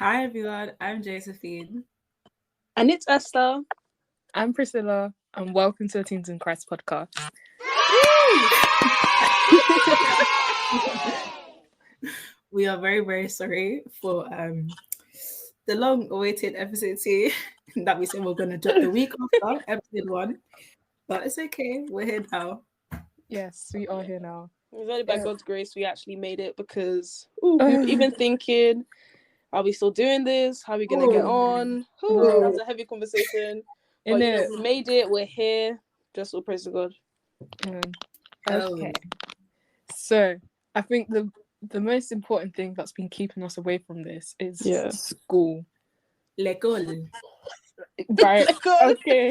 Hi everyone, I'm Josephine. And it's Esther. I'm Priscilla, and welcome to the Teens in Christ podcast. We are very, very sorry for the long-awaited episode 2 that we said we're going to drop the week after episode 1. But it's okay, we're here now. Yes, we are here now. It's only by God's grace we actually made it because we were even thinking, are we still doing this? How are we going to get on? That was a heavy conversation. But we made it, we're here. Just all praise to God. Okay. So, I think the most important thing that's been keeping us away from this is school. L'école. Right. Okay.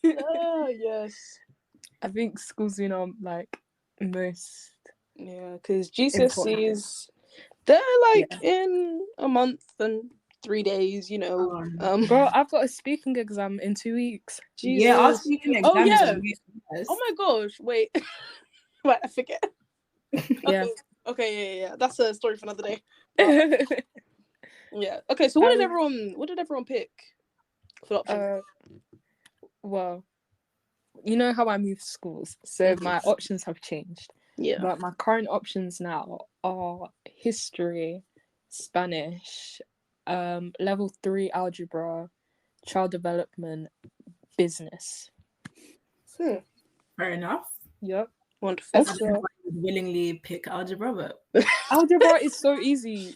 Oh, yes. I think school's been on, most... Yeah, because GCSEs, they're in a month and 3 days, Bro, I've got a speaking exam in 2 weeks. Jesus. Yeah, our speaking exam is Oh my gosh, wait. Wait, I forget. Yeah. Okay, yeah. That's a story for another day. Yeah. Okay, so what did everyone pick for option? Well, you know how I moved schools, so my options have changed. Yeah. But my current options now are history, Spanish, level 3 algebra, child development, business. fair enough. Yep. Wonderful. I don't know why you would willingly pick algebra, but Algebra is so easy.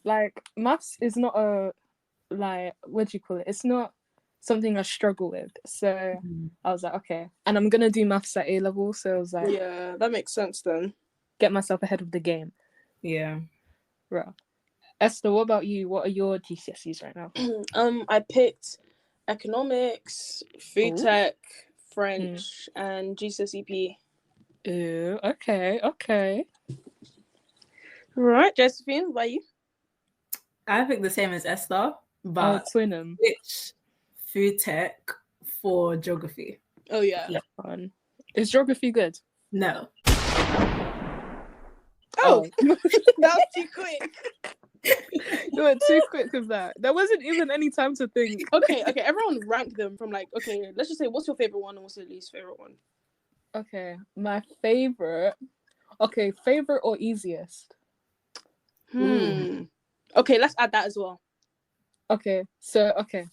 Maths is not what do you call it? It's not something I struggle with. So I was like, okay. And I'm gonna do maths at A level, so I was like, yeah, that makes sense then. Get myself ahead of the game. Yeah. Right. Esther, what about you? What are your GCSEs right now? I picked economics, food tech, French, and GCSE. Ooh, okay. Right, Josephine, what about you? I picked the same as Esther, but twin them. Switch food tech for geography. Oh yeah. Fun. Is geography good? No. Oh. That was too quick. You went too quick with that. There wasn't even any time to think. Okay. Everyone rank them from let's just say what's your favorite one and what's your least favorite one? Okay, my favorite. Okay, favorite or easiest? Okay, let's add that as well. Okay,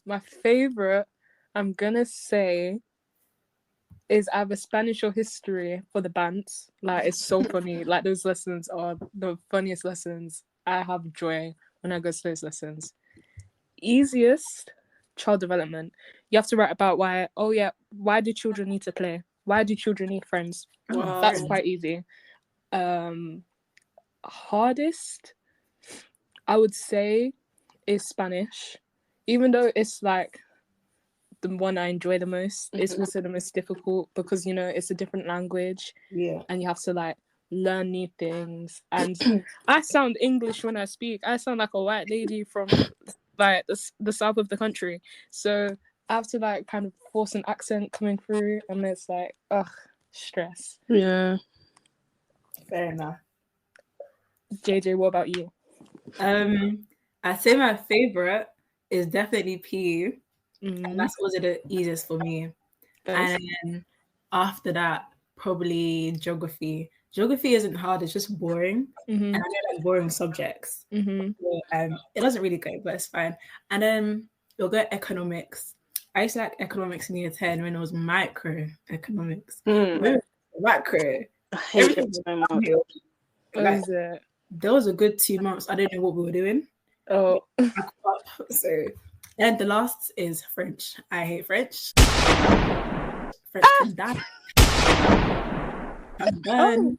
my favorite, I'm gonna say, is either Spanish or history for the bands. It's so funny. Those lessons are the funniest lessons. I have joy when I go to those lessons. Easiest, child development. You have to write about why do children need to play? Why do children need friends? Wow. That's quite easy. Hardest, I would say, is Spanish. Even though it's the one I enjoy the most, it's also the most difficult because it's a different language. Yeah. And you have to learn new things. And I sound English when I speak. I sound like a white lady from the south of the country. So I have to kind of force an accent coming through, and it's stress. Yeah. Fair enough. JJ, what about you? I'd say my favorite is definitely PE, and that's also the easiest for me. And then after that, probably geography. Geography isn't hard; it's just boring, and I don't like boring subjects. So, it doesn't really go, but it's fine. And then you'll go economics. I used to like economics in year 10 when it was microeconomics. Macro. I hate it so much. There was a good 2 months. I don't know what we were doing. Oh. So, and the last is French. I hate French. French can die. I'm done.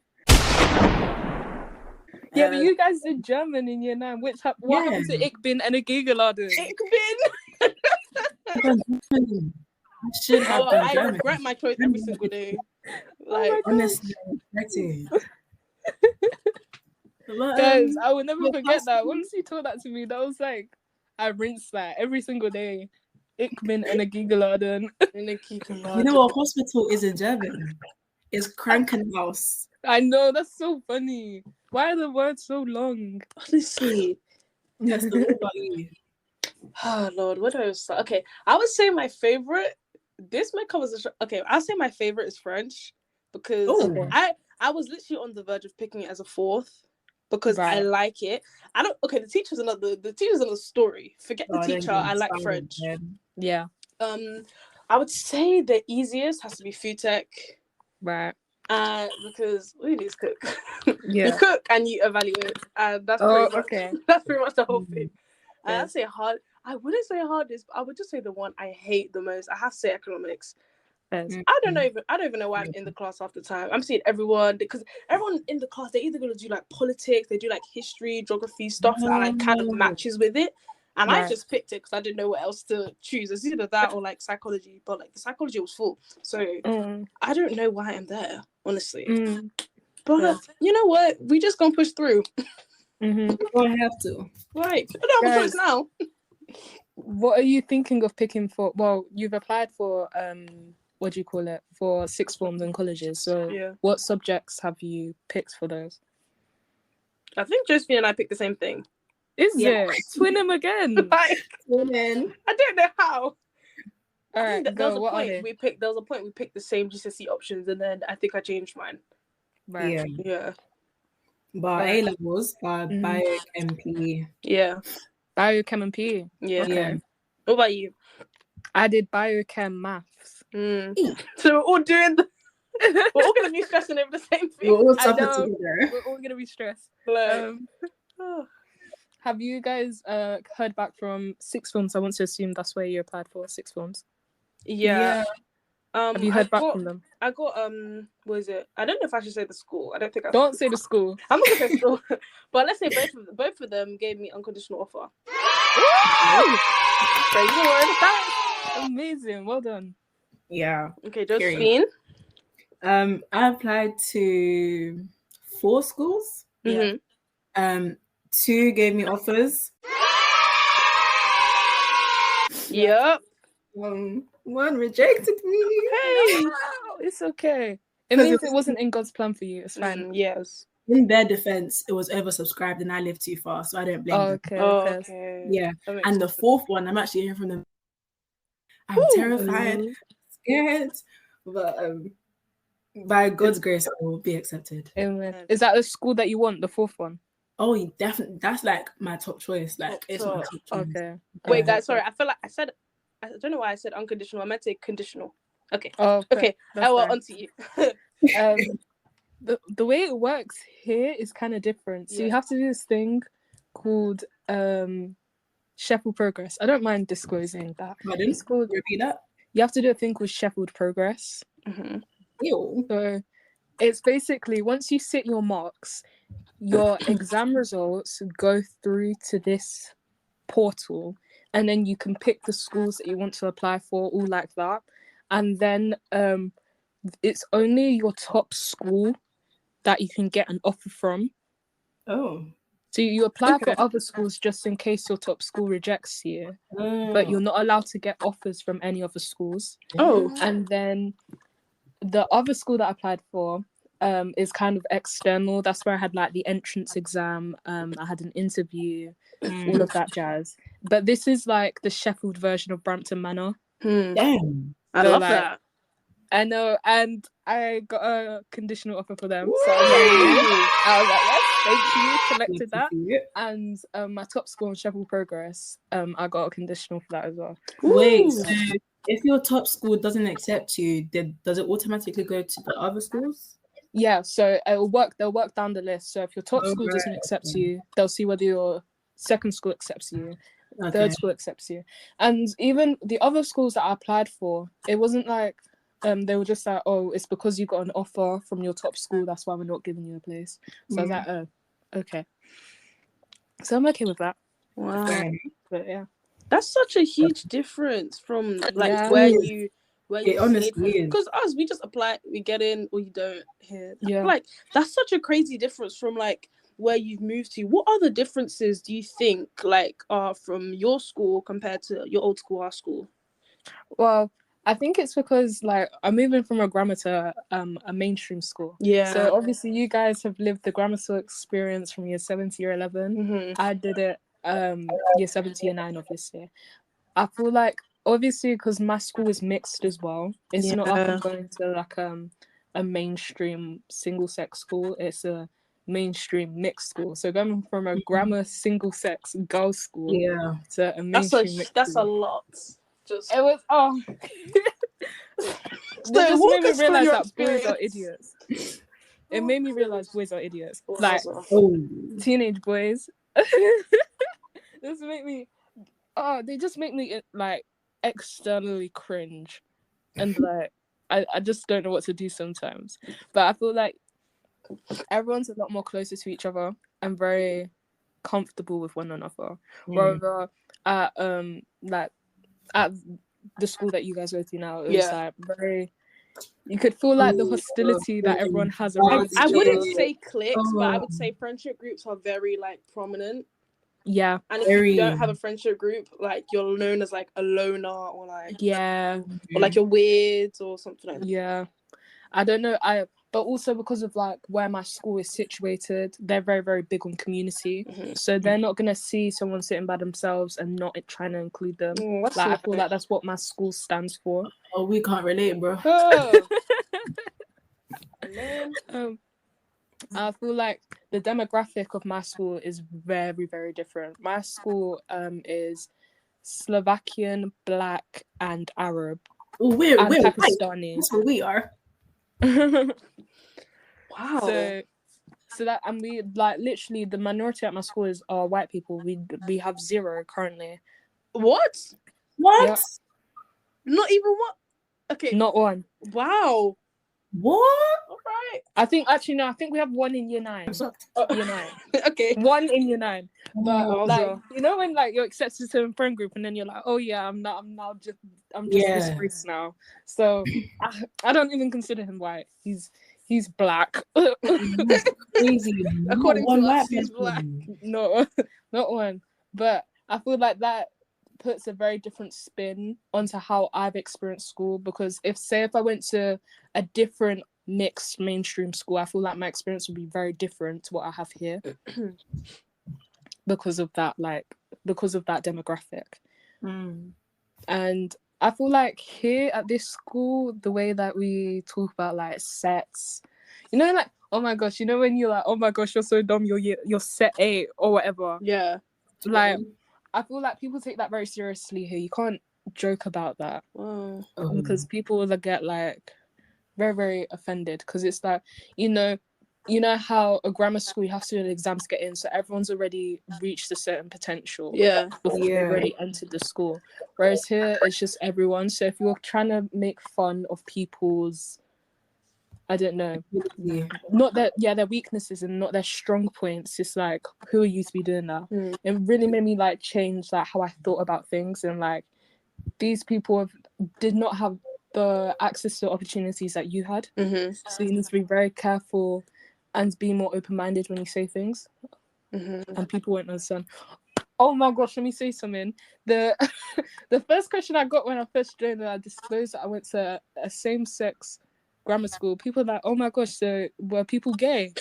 Yeah, but you guys did German in year 9. What happened to Ich bin eine Gegenladen? Ich bin. I should have done German. I regret my choice every single day. Honestly, guys, I will never forget that. Once you told that to me, that was I rinsed that every single day. Ich bin eine Gegenladen. You know what hospital is in German? It's Krankenhaus. I know, that's so funny. Why are the words so long? Honestly. Yes, so what about you? Oh Lord, what do I start? Okay, I would say my favorite. This might come as a okay. I'll say my favorite is French because I was literally on the verge of picking it as a fourth because I like it. I don't. Okay, the teacher's another story. Forget the teacher. I like French. Yeah. I would say the easiest has to be food tech. Right. Because we need to cook. Yeah. You cook and you evaluate, and that's that's pretty much the whole thing. And I'd say hard. I wouldn't say hardest, but I would just say the one I hate the most. I have to say economics. I don't even know why I'm in the class half the time. I'm seeing everyone because everyone in the class, they're either gonna do like politics, they do like history, geography, stuff that like kind of matches with it. And I just picked it because I didn't know what else to choose. It's either that or like psychology, but like the psychology was full. So I don't know why I'm there, honestly. But you know what? We just gonna push through. We don't have to. Right. I don't have a choice now. What are you thinking of picking for? Well, you've applied for what do you call it? For sixth forms and colleges. So what subjects have you picked for those? I think Josephine and I picked the same thing. Is it? Twin them again. Like, twin. I don't know how. All right, there was a point we picked the same GCSE options, and then I think I changed mine. Right. Yeah. But A levels are Biochem and PE. Yeah. Biochem and PE. Yeah. Okay. Yeah. What about you? I did biochem maths. So we're all doing we're all gonna be stressing over the same thing. We're all together. We're all gonna be stressed. Have you guys heard back from sixth forms? I want to assume that's where you applied for sixth forms. Yeah. Have you heard back from them? I got what is it? I don't know if I should say the school. I don't think I don't say the school. I'm not gonna say school. But let's say both of them gave me unconditional offer. Praise the Lord. That's amazing. Well done. Yeah. Okay, Josephine. I applied to 4 schools. Mm-hmm. 2 gave me offers. Yep. One rejected me. Hey, it's okay. It means it wasn't in God's plan for you. It's fine. Yes. In their defense, it was oversubscribed and I live too far, so I don't blame them. Okay. Yeah. And the 4th one, I'm actually hearing from them. I'm terrified, scared, but by God's grace, I will be accepted. Amen. Is that the school that you want, the 4th one? Oh, definitely. That's like my top choice. Like, it's my top choice. Okay. Wait, guys, sorry. I feel like I don't know why I said unconditional. I meant to say conditional. Okay. Okay. On to you. The way it works here is kind of different. So you have to do this thing called Sheffield Progress. I don't mind disclosing that. It's called, repeat that. You have to do a thing called Sheffield Progress. Mm-hmm. So it's basically once you sit your marks, your exam results go through to this portal, and then you can pick the schools that you want to apply for, all like that. And then it's only your top school that you can get an offer from. Oh. So you apply for other schools just in case your top school rejects you, but you're not allowed to get offers from any other schools. And then the other school that I applied for is kind of external. That's where I had like the entrance exam. I had an interview, all of that jazz. But this is like the Sheffield version of Brampton Manor. Damn. I love that. I know, and I got a conditional offer for them. So I was like, yes, thank you, collected that. And my top score on Sheffield Progress, I got a conditional for that as well. Wait, so if your top school doesn't accept you, does it automatically go to the other schools? Yeah, so they'll work down the list. So if your top school doesn't accept you, they'll see whether your second school accepts you, third school accepts you. And even the other schools that I applied for, it wasn't like they were just like, oh, it's because you got an offer from your top school, that's why we're not giving you a place. So I was like, oh, okay. So I'm okay with that. Wow. But yeah. That's such a huge difference from like where you honestly, because we just apply, we get in or you don't here. Yeah. Like that's such a crazy difference from like where you've moved to. What other differences do you think like are from your school compared to your old school, our school? Well, I think it's because like I'm moving from a grammar to a mainstream school. Yeah. So obviously you guys have lived the grammar school experience from year 7 to year 11. Mm-hmm. I did it year 7 to year 9 obviously. I feel like obviously because my school is mixed as well, it's not like I'm going to like a mainstream single sex school, it's a mainstream mixed school. So going from a grammar single sex girls school to a mainstream mixed that's school. a lot. Just it was so just made me realize that experience. boys are idiots. It made me realize boys are idiots. What like teenage boys. Just make me they just make me like externally cringe, and like I just don't know what to do sometimes. But I feel like everyone's a lot more closer to each other and very comfortable with one another. Wherever at like at the school that you guys go to now, it's like very. You could feel like the hostility that everyone has around. I wouldn't say cliques, but I would say friendship groups are very like prominent. Yeah. And if you don't have a friendship group, like you're known as like a loner or like or like you're weird or something like that. Yeah. I don't know. But also because of like where my school is situated, they're very, very big on community. So they're not gonna see someone sitting by themselves and not trying to include them. Like I feel like that's what my school stands for. Oh, we can't relate, bro. I feel like the demographic of my school is very, very different. My school is Slovakian, Black, and Arab. We're Pakistani. That's what we are. Wow. So that, and we like literally the minority at my school are white people. We have 0 currently. What? Yep. Not even one. Okay. Not one. Wow. What? All right. I think we have 1 in year 9. Year 9. Okay. 1 in year 9. But like, you know when like you're accepted to a friend group and then you're like, oh yeah, I'm just this race now. So I don't even consider him white. He's black. Crazy. According to us, he's black. No, not one. But I feel like that puts a very different spin onto how I've experienced school, because if I went to a different mixed mainstream school, I feel like my experience would be very different to what I have here because of that demographic. And I feel like here at this school, the way that we talk about like sets, you know, like, oh my gosh, you know when you're like, oh my gosh, you're so dumb, you're set 8 or whatever. Yeah. Like I feel like people take that very seriously here. You can't joke about that. Because people will get like very, very offended, because it's like, you know how a grammar school you have to do an exam to get in, so everyone's already reached a certain potential before they've already entered the school. Whereas here it's just everyone. So if you're trying to make fun of people's, I don't know, not their weaknesses and not their strong points, it's like, who are you to be doing that? It really made me like change like how I thought about things, and like these people did not have the access to opportunities that you had. So you need to be very careful and be more open-minded when you say things, and people won't understand. Oh my gosh, let me say something. The first question I got when I first joined, and I disclosed that I went to a same-sex grammar school, people were like, oh my gosh, so were people gay?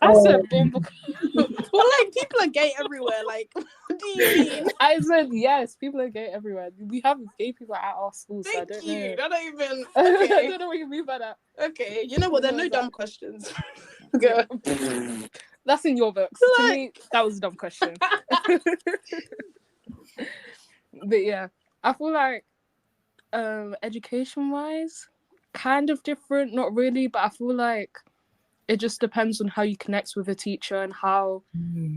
I said, well, like, people are gay everywhere, like, what do you mean? I said, yes, people are gay everywhere. We have gay people at our school, so I don't know. I don't even, I don't know what you mean by that. Okay, you know what, there are no dumb questions. Go. That's in your books. To me, that was a dumb question. But yeah, I feel like education-wise, kind of different, not really, but I feel like it just depends on how you connect with a teacher and how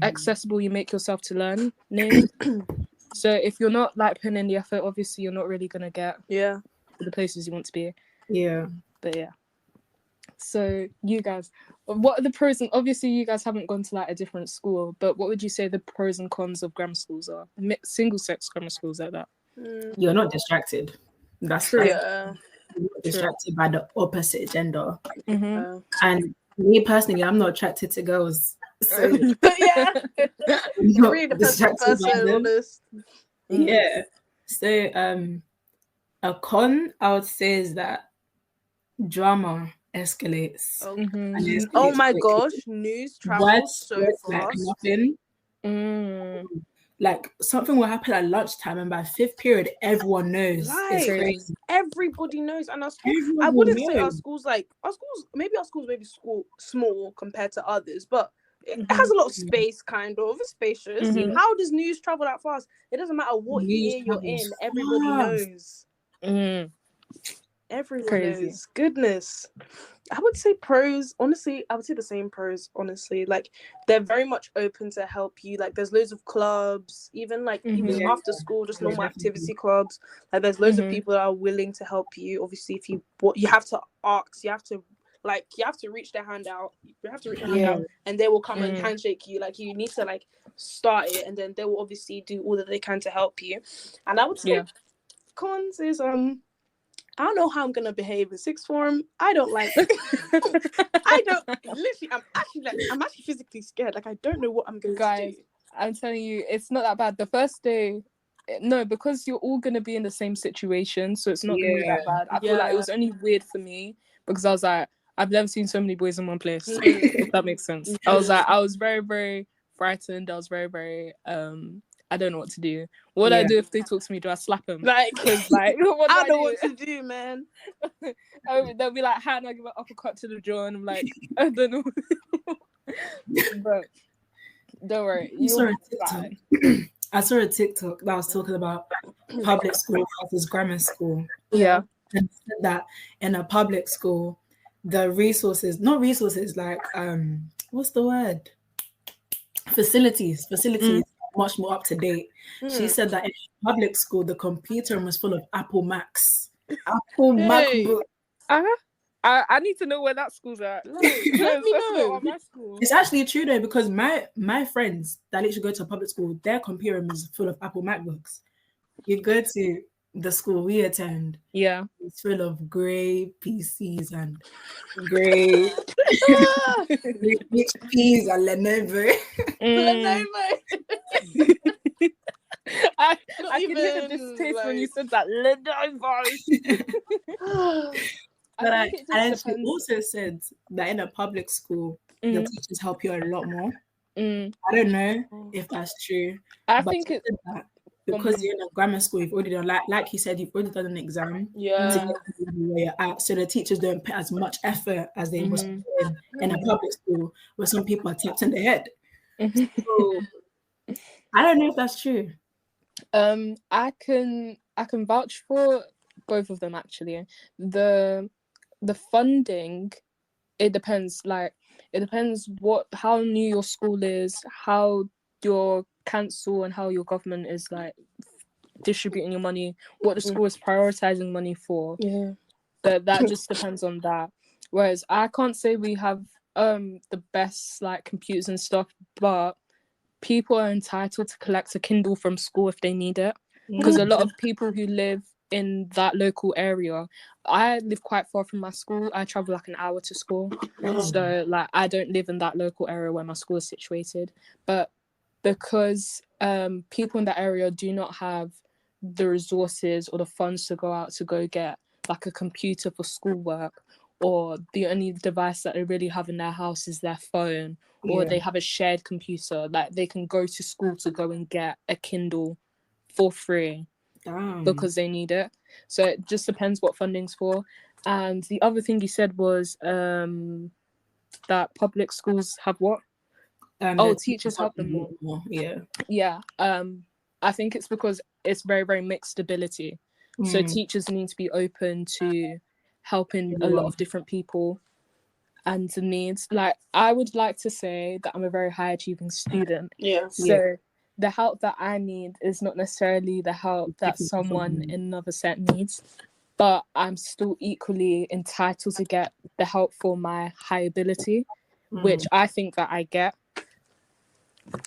accessible you make yourself to learn. So if you're not like putting in the effort, obviously you're not really gonna get to the places you want to be. But yeah, so you guys, what are the pros? And obviously you guys haven't gone to like a different school, but what would you say the pros and cons of grammar schools are? Single sex grammar schools like that. You're not distracted. That's true. Distracted by the opposite gender. And me personally, I'm not attracted to girls. So really depends on person, honest. So a con I would say is that drama escalates. Oh my gosh, news travels so fast. like something will happen at lunchtime, and by 5th period, everyone knows. Like, it's crazy. Everybody knows, and our school. I wouldn't say our schools maybe small compared to others, but it has a lot of space, kind of. It's spacious. How does news travel that fast? It doesn't matter what year you're in. Everybody knows. Everyone knows. Goodness. I would say pros. Honestly, I would say the same pros. Honestly, like they're very much open to help you. Like there's loads of clubs, even even after school, just normal activity clubs. Like there's loads of people that are willing to help you. Obviously, if you have to ask, you have to reach their hand out. You have to reach their hand out, and they will come and handshake you. Like you need to start it, and then they will obviously do all that they can to help you. And I would say cons is I don't know how I'm gonna behave in sixth form. I don't like. I don't. Literally, I'm actually physically scared. Like I don't know what I'm gonna do. I'm telling you, it's not that bad. The first day, no, because you're all gonna be in the same situation, so it's not gonna be that bad. I feel like it was only weird for me because I was like, I've never seen so many boys in one place. If that makes sense. I was very, very frightened. I was very, very I don't know what to do. What do I do if they talk to me? Do I slap them? What do I don't know what to do, man. They'll be like, how do I give an uppercut to the jaw? And I'm like, I don't know. But don't worry. I saw a TikTok that was talking about public school versus grammar school. Yeah. And said that in a public school, the not resources, like what's the word? Facilities much more up to date. She said that in public school, the computer room was full of Apple Macs. MacBook. I need to know where that school's at. Let me know. My school. It's actually true though, because my friends that literally go to a public school, their computer room is full of Apple MacBooks. You go to the school we attend, it's full of grey PCs and grey HPs and Lenovo. I can hear the distaste when you said that Lenovo. And she also said that in a public school, the teachers help you a lot more. I don't know if that's true. I think it's that because you're in a grammar school, you've already done like you said, you've already done an exam. To get where you're at. So the teachers don't put as much effort as they must put in a public school where some people are tapped in the head. So I don't know if that's true. I can vouch for both of them actually. The funding, it depends. Like it depends how new your school is, how your council and how your government is like distributing your money, what the school is prioritizing money for. But that just depends on that. Whereas I can't say we have the best like computers and stuff, but people are entitled to collect a Kindle from school if they need it, because a lot of people who live in that local area, I live quite far from my school. I travel like an hour to school, so like I don't live in that local area where my school is situated. But because people in that area do not have the resources or the funds to go out to go get like a computer for schoolwork, or the only device that they really have in their house is their phone, or they have a shared computer, like they can go to school to go and get a Kindle for free because they need it. So it just depends what funding's for. And the other thing you said was that public schools have what? Teachers help them more. I think it's because it's very, very mixed ability. So teachers need to be open to helping a lot of different people and the needs. Like I would like to say that I'm a very high achieving student. So the help that I need is not necessarily the help that someone in another set needs, but I'm still equally entitled to get the help for my high ability, which I think that I get.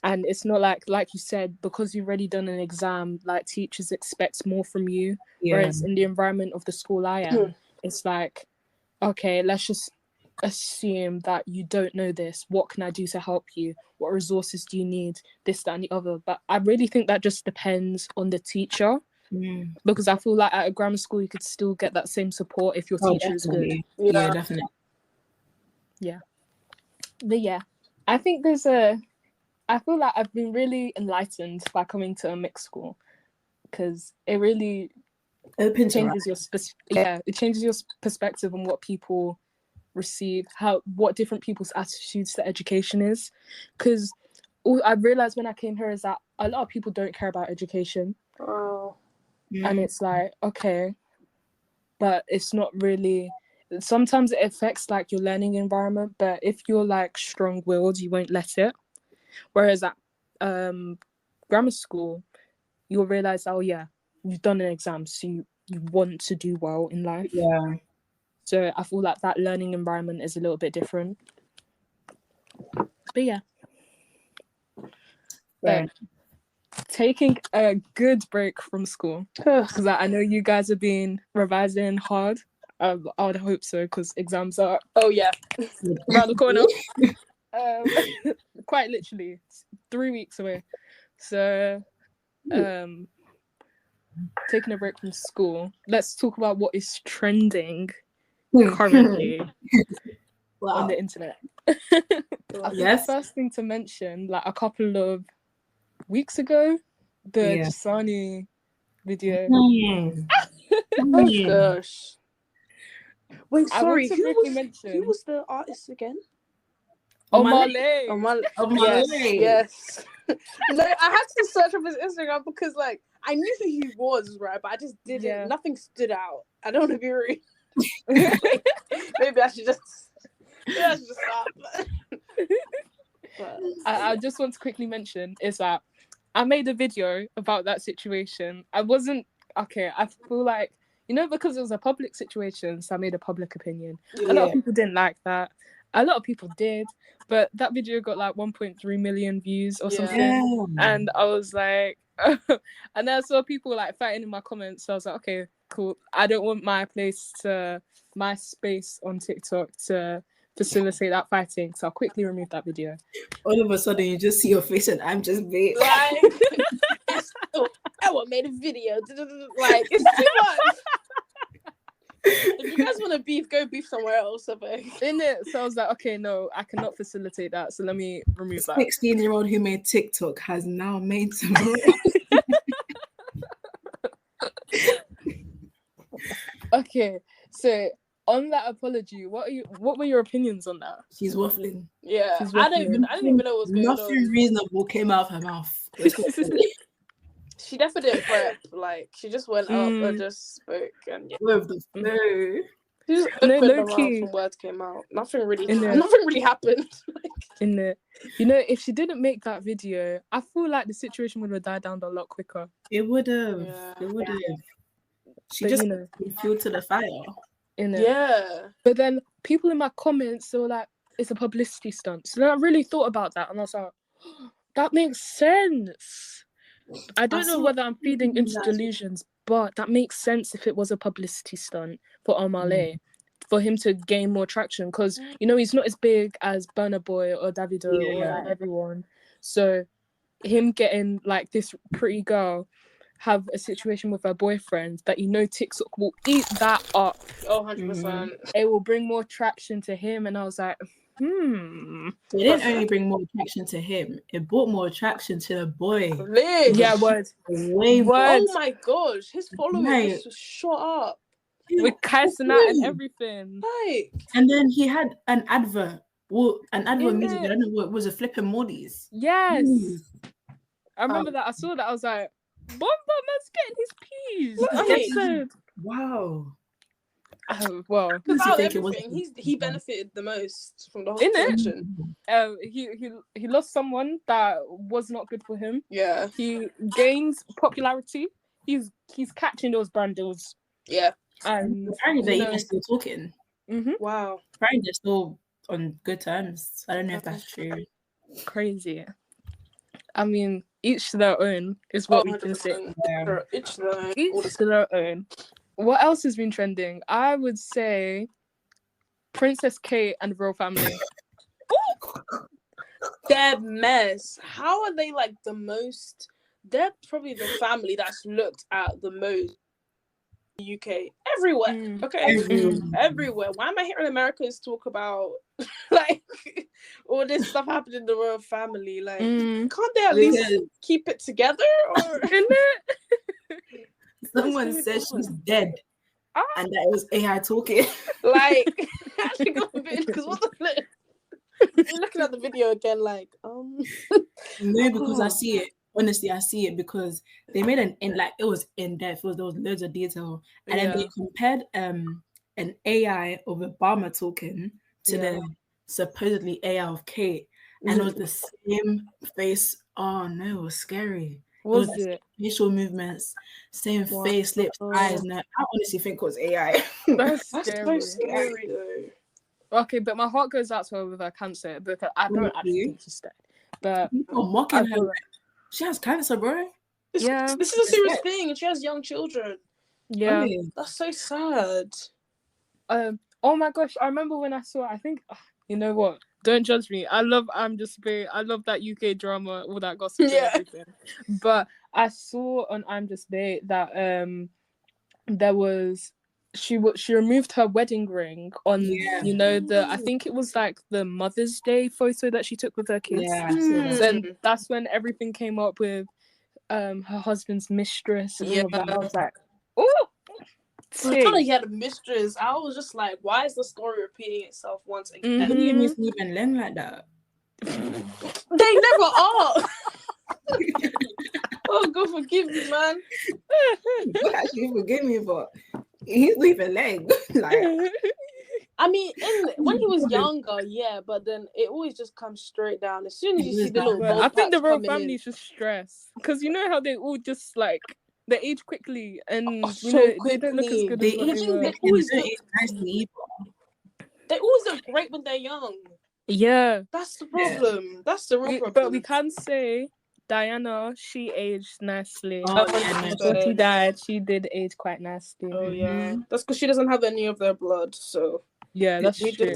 And it's not like you said, because you've already done an exam, like teachers expect more from you. Whereas in the environment of the school I am, it's like, okay, let's just assume that you don't know this. What can I do to help you? What resources do you need? This, that, and the other. But I really think that just depends on the teacher. Because I feel like at a grammar school, you could still get that same support if your teacher is good. Yeah, definitely. Yeah. But yeah, I think there's a I feel like I've been really enlightened by coming to a mixed school, because it really changes your it changes your perspective on what people receive, what different people's attitudes to education is. Because I realized when I came here is that a lot of people don't care about education. Oh. And it's like, okay, but it's not really. Sometimes it affects like your learning environment, but if you're like strong-willed, you won't let it. Whereas at grammar school, you'll realize, oh yeah, you've done an exam, so you want to do well in life. Yeah. So I feel like that learning environment is a little bit different. But yeah. Right. Taking a good break from school, because I know you guys have been revising hard. I would hope so, because exams are around the corner. Quite literally 3 weeks away. So taking a break from school, let's talk about what is trending currently on the internet. I think the first thing to mention, like a couple of weeks ago, the Jasani video. Oh gosh. Wait, sorry, who was the artist again? Omah Lay. Yes. Like, I had to search up his Instagram because like I knew who he was, right? But I just didn't. Yeah. Nothing stood out. I don't want to be rude. Maybe I should just stop. But I just want to quickly mention is that I made a video about that situation. I wasn't okay. I feel like, because it was a public situation, so I made a public opinion. A lot of people didn't like that. A lot of people did, but that video got like 1.3 million views or something. And I was like, and I saw people like fighting in my comments. So I was like, okay, cool. I don't want my space on TikTok to facilitate that fighting. So I'll quickly remove that video. All of a sudden, you just see your face and I'm just big. Like, I made a video. Like, it's too much. If you guys want to beef, go beef somewhere else. In it, so I was like, okay, no, I cannot facilitate that. So let me remove that. 16-year-old who made TikTok has now made some. Okay, so on that apology, what were your opinions on that? She's waffling. Yeah, I didn't even know what was going on. Nothing reasonable came out of her mouth. She definitely didn't prep. Like, she just went up and just spoke. And with the flow. She just opened her mouth and words came out. Nothing really happened. If she didn't make that video, I feel like the situation would have died down a lot quicker. It would have. Yeah. It would have. She just fuel to the fire. Yeah. But then people in my comments, they were like, it's a publicity stunt. So then I really thought about that and I was like, that makes sense. I don't know whether I'm feeding into delusions, but that makes sense if it was a publicity stunt for Omah Lay, for him to gain more traction, because he's not as big as Burna Boy or Davido or everyone. So him getting like this pretty girl have a situation with her boyfriend that TikTok will eat that up. 100%. It will bring more traction to him, and I was like, It didn't only bring more attraction to him, it brought more attraction to the boy. Liz. Yeah, word. Oh my gosh, his followers just shot up. With Kai Cenat and everything. Like, and then he had an advert. Well, an advert music. I don't know what was a flipping Morty's. Yes. I remember that. I saw that. I was like, Bomba man's getting his peas. Wow. Well, he benefited the most from the whole situation. He lost someone that was not good for him. Yeah. He gains popularity. He's catching those brandles. Yeah. And apparently they're even still talking. Mm-hmm. Wow. Apparently they're still on good terms. I don't know if that's true. Crazy. I mean, each to their own is what we can say. Each to their own. What else has been trending? I would say Princess Kate and the Royal Family. They're mess. How are they like the most? They're probably the family that's looked at the most UK, everywhere. Okay, everywhere. Why am I hearing Americans talk about like all this stuff happening in the royal family? Like, can't they at least keep it together? Or someone said she's dead, and that it was AI talking. Like, actually got a bit because what the looking at the video again, like No, because I see it. Honestly, I see it because they made it was in depth. There was loads of detail, and then they compared an AI of Obama talking to the supposedly AI of Kate, and it was the same face. Oh no, it was scary. Was it? Facial movements, same face, lips, eyes. No, I honestly think it was AI. That's so scary though. Okay, but my heart goes out to her with her cancer because I don't actually think she's dead. But people mocking her. She has cancer, bro. This is a serious thing, and she has young children. Yeah, that's so sad. Oh my gosh, I remember when I saw. I think you know what? Don't judge me. I love I'm Just Bae. I love that UK drama, all that gossip and everything. But I saw on I'm Just Bae that there was. She removed her wedding ring on I think it was like the Mother's Day photo that she took with her kids. Then that's when everything came up with her husband's mistress and all of that. I was like, oh, I thought he had a mistress. I was just like, why is the story repeating itself once again? Who do you miss even Len like that? They never are. Oh, God forgive me, man. God actually forgive me, but he's leaving leg. Like, I mean, when he was younger, but then it always just comes straight down. As soon as you see the little I think the royal family is just stressed. Because you know how they all just like, they age quickly and they don't look as good as what they were. They always look great when they're young. Yeah. That's the problem. Yeah. That's the real problem. But we can say Diana, she aged nicely. Before she died, she did age quite nicely. Oh yeah, that's because she doesn't have any of their blood. So yeah, that's true.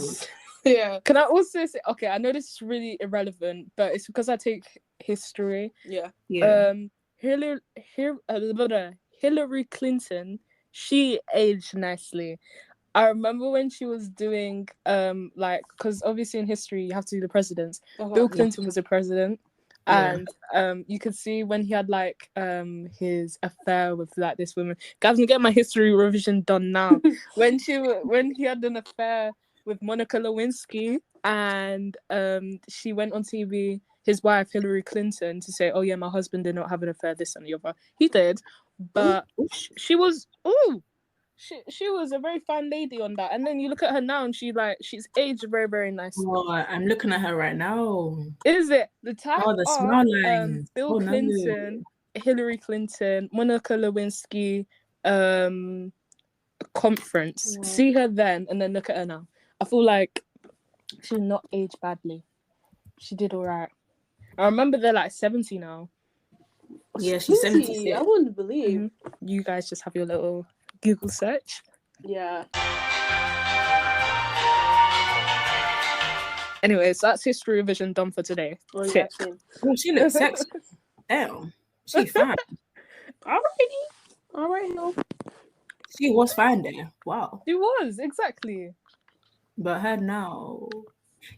Yeah. Can I also say? Okay, I know this is really irrelevant, but it's because I take history. Yeah. Hillary Clinton, she aged nicely. I remember when she was doing because obviously in history you have to do the presidents. Bill Clinton was a president. And you could see when he had like his affair with like this woman. Guys, I'm getting my history revision done now. when he had an affair with Monica Lewinsky, and she went on TV, his wife Hillary Clinton, to say, "Oh yeah, my husband did not have an affair, this and the other." He did, but she was She was a very fine lady on that, and then you look at her now, and she's aged very, very nicely. Oh, I'm looking at her right now. Is it the type the smile lines. Bill Clinton, Hillary Clinton, Monica Lewinsky, conference? Yeah. See her then, and then look at her now. I feel like she's not aged badly. She did all right. I remember they're like 70 now. Yeah, she's 70. I wouldn't believe. You guys just have your little Google search. Yeah. Anyways, that's history revision done for today. Oh, she looks sexy. Damn. She fine. All right, no. She was fine there. Wow. She was, exactly. But her now,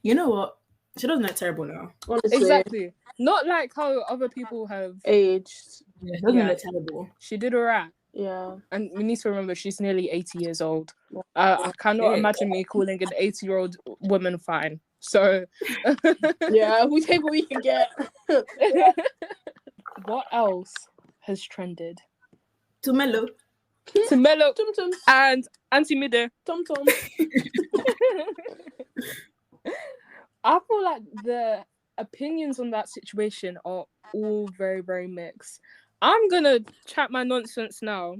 you know what? She doesn't look terrible now. Honestly. Exactly. Not like how other people have aged. Yeah, she doesn't look terrible. She did alright. Yeah. And we need to remember she's nearly 80 years old. I cannot imagine me calling an 80-year-old woman fine. So yeah, we take what we can get. What else has trended? Tumelo. Tum-tum. And Auntie Mide. Tom-tom. I feel like the opinions on that situation are all very, very mixed. I'm gonna chat my nonsense now.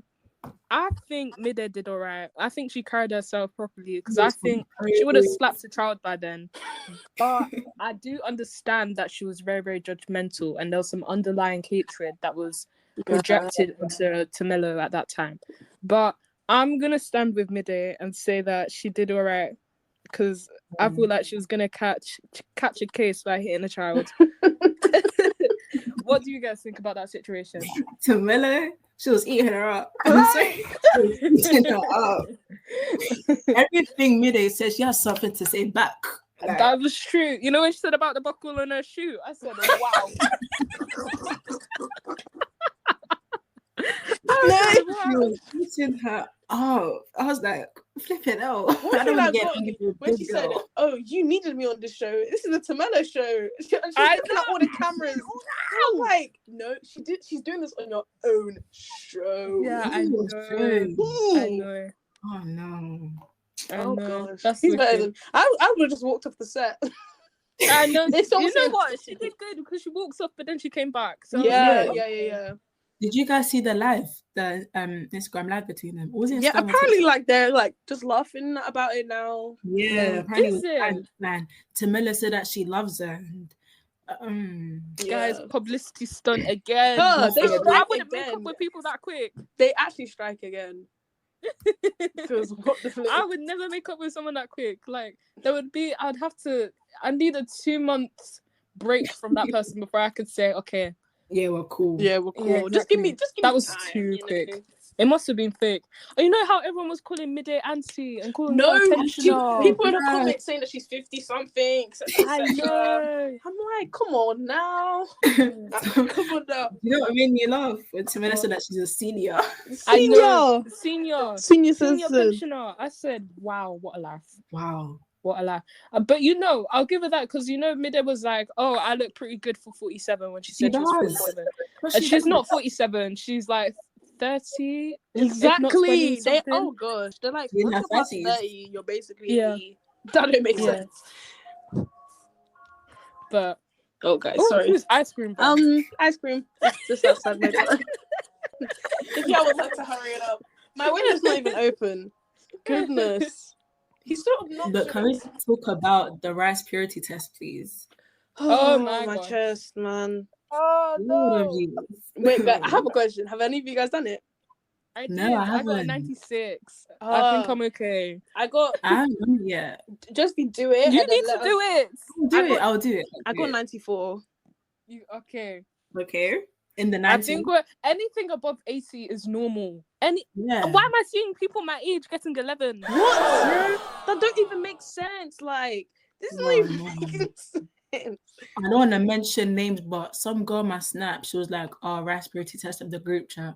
I think Mide did all right. I think she carried herself properly because I think she would have slapped a child by then. But I do understand that she was very, very judgmental, and there was some underlying hatred that was projected onto Tumelo at that time. But I'm gonna stand with Mide and say that she did all right because I feel like she was gonna catch a case by hitting a child. What do you guys think about that situation? Tamila, she was eating her up. I'm sorry. She was eating her up. Everything Midday said, she has something to say back. Like, that was true. You know when she said about the buckle on her shoe? I said, wow. She was eating her up. I was like, flipping out. I don't want to get when she said, "Oh, you needed me on this show. This is the Tamela show." She's looking at all the cameras. I'm like, no, she's doing this on your own show. Yeah, I know. I know. Oh no. Oh gosh, that's he's better than I would have just walked off the set. I know. You know what? She did good because she walks off, but then she came back. So yeah. Did you guys see the Instagram live between them? Was it apparently like they're like just laughing about it now. Yeah, apparently man. Tamila said that she loves her. And, guys, publicity stunt again. I wouldn't make up with people that quick. They actually strike again. Because I would never make up with someone that quick. Like I need a 2 months break from that person before I could say, okay. Yeah, we're cool. Yeah, we're cool. Yeah, exactly. Just give me that was time, too quick. It must have been fake. Oh, you know how everyone was calling Midday auntie and calling her people in the comments saying that she's 50 something. I know. I'm like, come on now. Come on now. You know what I mean? You laugh when Tamila said that she's a senior. Senior pensioner. I said, wow, what a laugh. Wow. What a laugh. But you know, I'll give her that because you know Midday was like, oh, I look pretty good for 47 when she said she was 47. And she's not 47. She's like 30. Exactly. Oh gosh. They're like, once you're past 30, you're basically that don't make sense. But guys, sorry. Who's ice cream? Ice cream. Just outside my door. If y'all would like to hurry it up. My window's not even open. Goodness. He's sort of not. But can we talk about the rice purity test, please? Oh my chest, man. Oh no. Wait, but I have a question. Have any of you guys done it? I got a 96. I think I'm okay. I haven't done it yet. Just do it. You need to do it. I'll do it. I got 94. Okay. In the 90s. I think anything above 80 is normal. Why am I seeing people my age getting 11? What? That don't even make sense. Like, this is not even making sense. I don't want to mention names, but some girl my snap, she was like, "Oh, rice purity test of the group chat.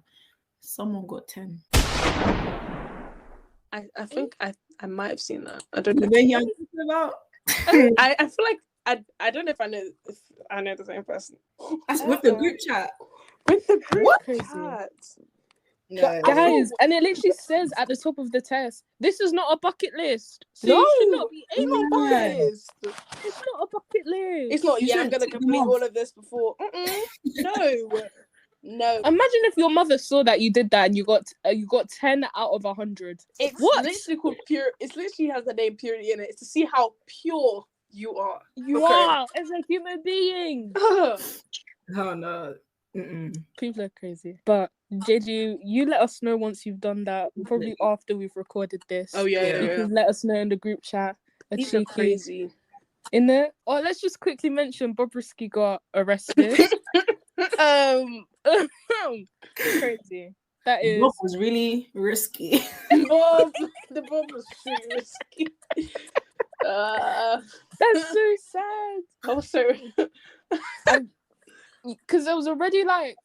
Someone got 10." I think I might have seen that. I don't know. The way you're talking about. I feel like I don't know if I know the same person. That's with the group chat. With the group chat. No. Guys, and it literally says at the top of the test, this is not a bucket list. So you should not be aiming bucket list. It's not a bucket list. It's not, I'm going to complete all of this before. No. Imagine if your mother saw that you did that and you got 10 out of 100. It's literally called pure. It literally has the name purity in it. It's to see how pure you are. You are as a human being. Oh no. People are crazy. But JG, you let us know once you've done that. Probably after we've recorded this. Oh yeah. You can let us know in the group chat. These are crazy. In there. Oh, let's just quickly mention Bobrisky got arrested. Crazy. That is. Bob was really risky. The Bob was really risky. That's so sad. Also, because there was already like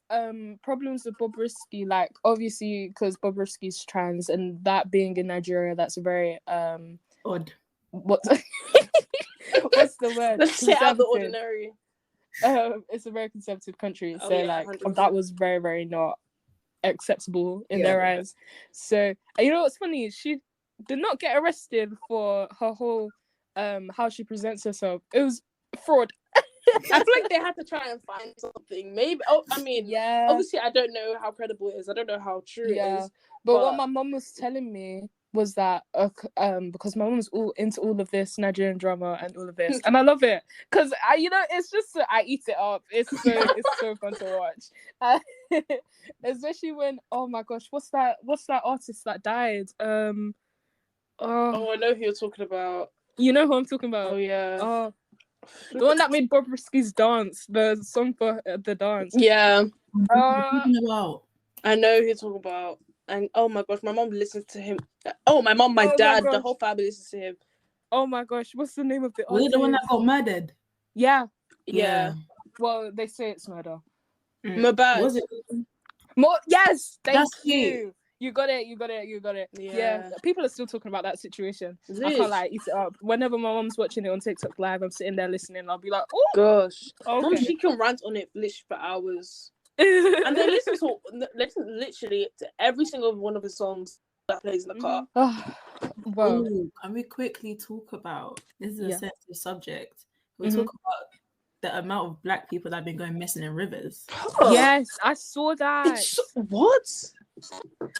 problems with Bobrisky, like obviously because Bobrisky's trans, and that being in Nigeria, that's very odd. What's the word? Let's say out of the ordinary. It's a very conservative country, so 100%. That was very, very not acceptable in their eyes. So you know what's funny? She did not get arrested for her whole how she presents herself. It was fraud. I feel like they had to try and find something. Maybe. Obviously, I don't know how credible it is. I don't know how true it is. But what my mum was telling me was that because my mum's all into all of this Nigerian drama and all of this, and I love it because it's just I eat it up. It's so fun to watch, especially when oh my gosh, what's that artist that died? I know who you're talking about. You know who I'm talking about? Oh yeah. The one that made Bobrisky's dance, the song for the dance. Yeah. What are you talking about? I know who you're talking about. And oh my gosh, my mom listens to him. Oh, my mom, my dad, the whole family listens to him. Oh my gosh, what's the name of the Was it the one that got murdered? Yeah. Well, they say it's murder. Mobad. Was it? More, yes, thank That's you. You got it. Yeah. People are still talking about that situation. I can't like eat it up. Whenever my mom's watching it on TikTok live, I'm sitting there listening. I'll be like, oh gosh, okay. Mom, she can rant on it literally for hours. And they listen literally to every single one of his songs that plays in the car. Well, can we quickly talk about, this is a sensitive subject, we talk about the amount of black people that have been going missing in rivers. Yes, I saw that. What?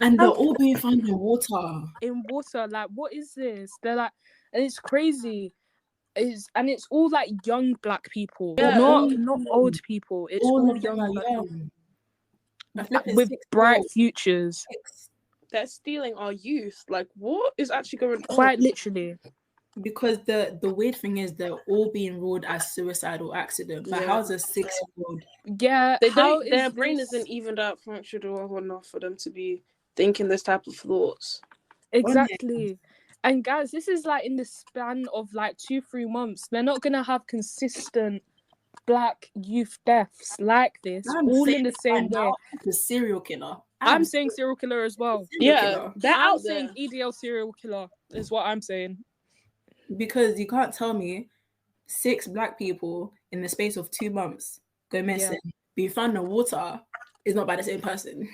And they're all being found in water. Like, what is this? They're like, and it's crazy. It's all like young black people, not old people. It's all young black people with bright futures. They're stealing our youth. Like, what is actually going on? Quite literally. Because the weird thing is they're all being ruled as suicidal accident. But how's a 6-year-old? Yeah, their brain isn't evened out functional enough for them to be thinking this type of thoughts. Exactly. And guys, this is like in the span of like 2-3 months. They're not gonna have consistent black youth deaths like this, all in the same way. The serial killer. I'm saying serial killer as well. Yeah, I'm saying EDL serial killer is what I'm saying. Because you can't tell me 6 black people in the space of 2 months go missing, being found in the water is not by the same person.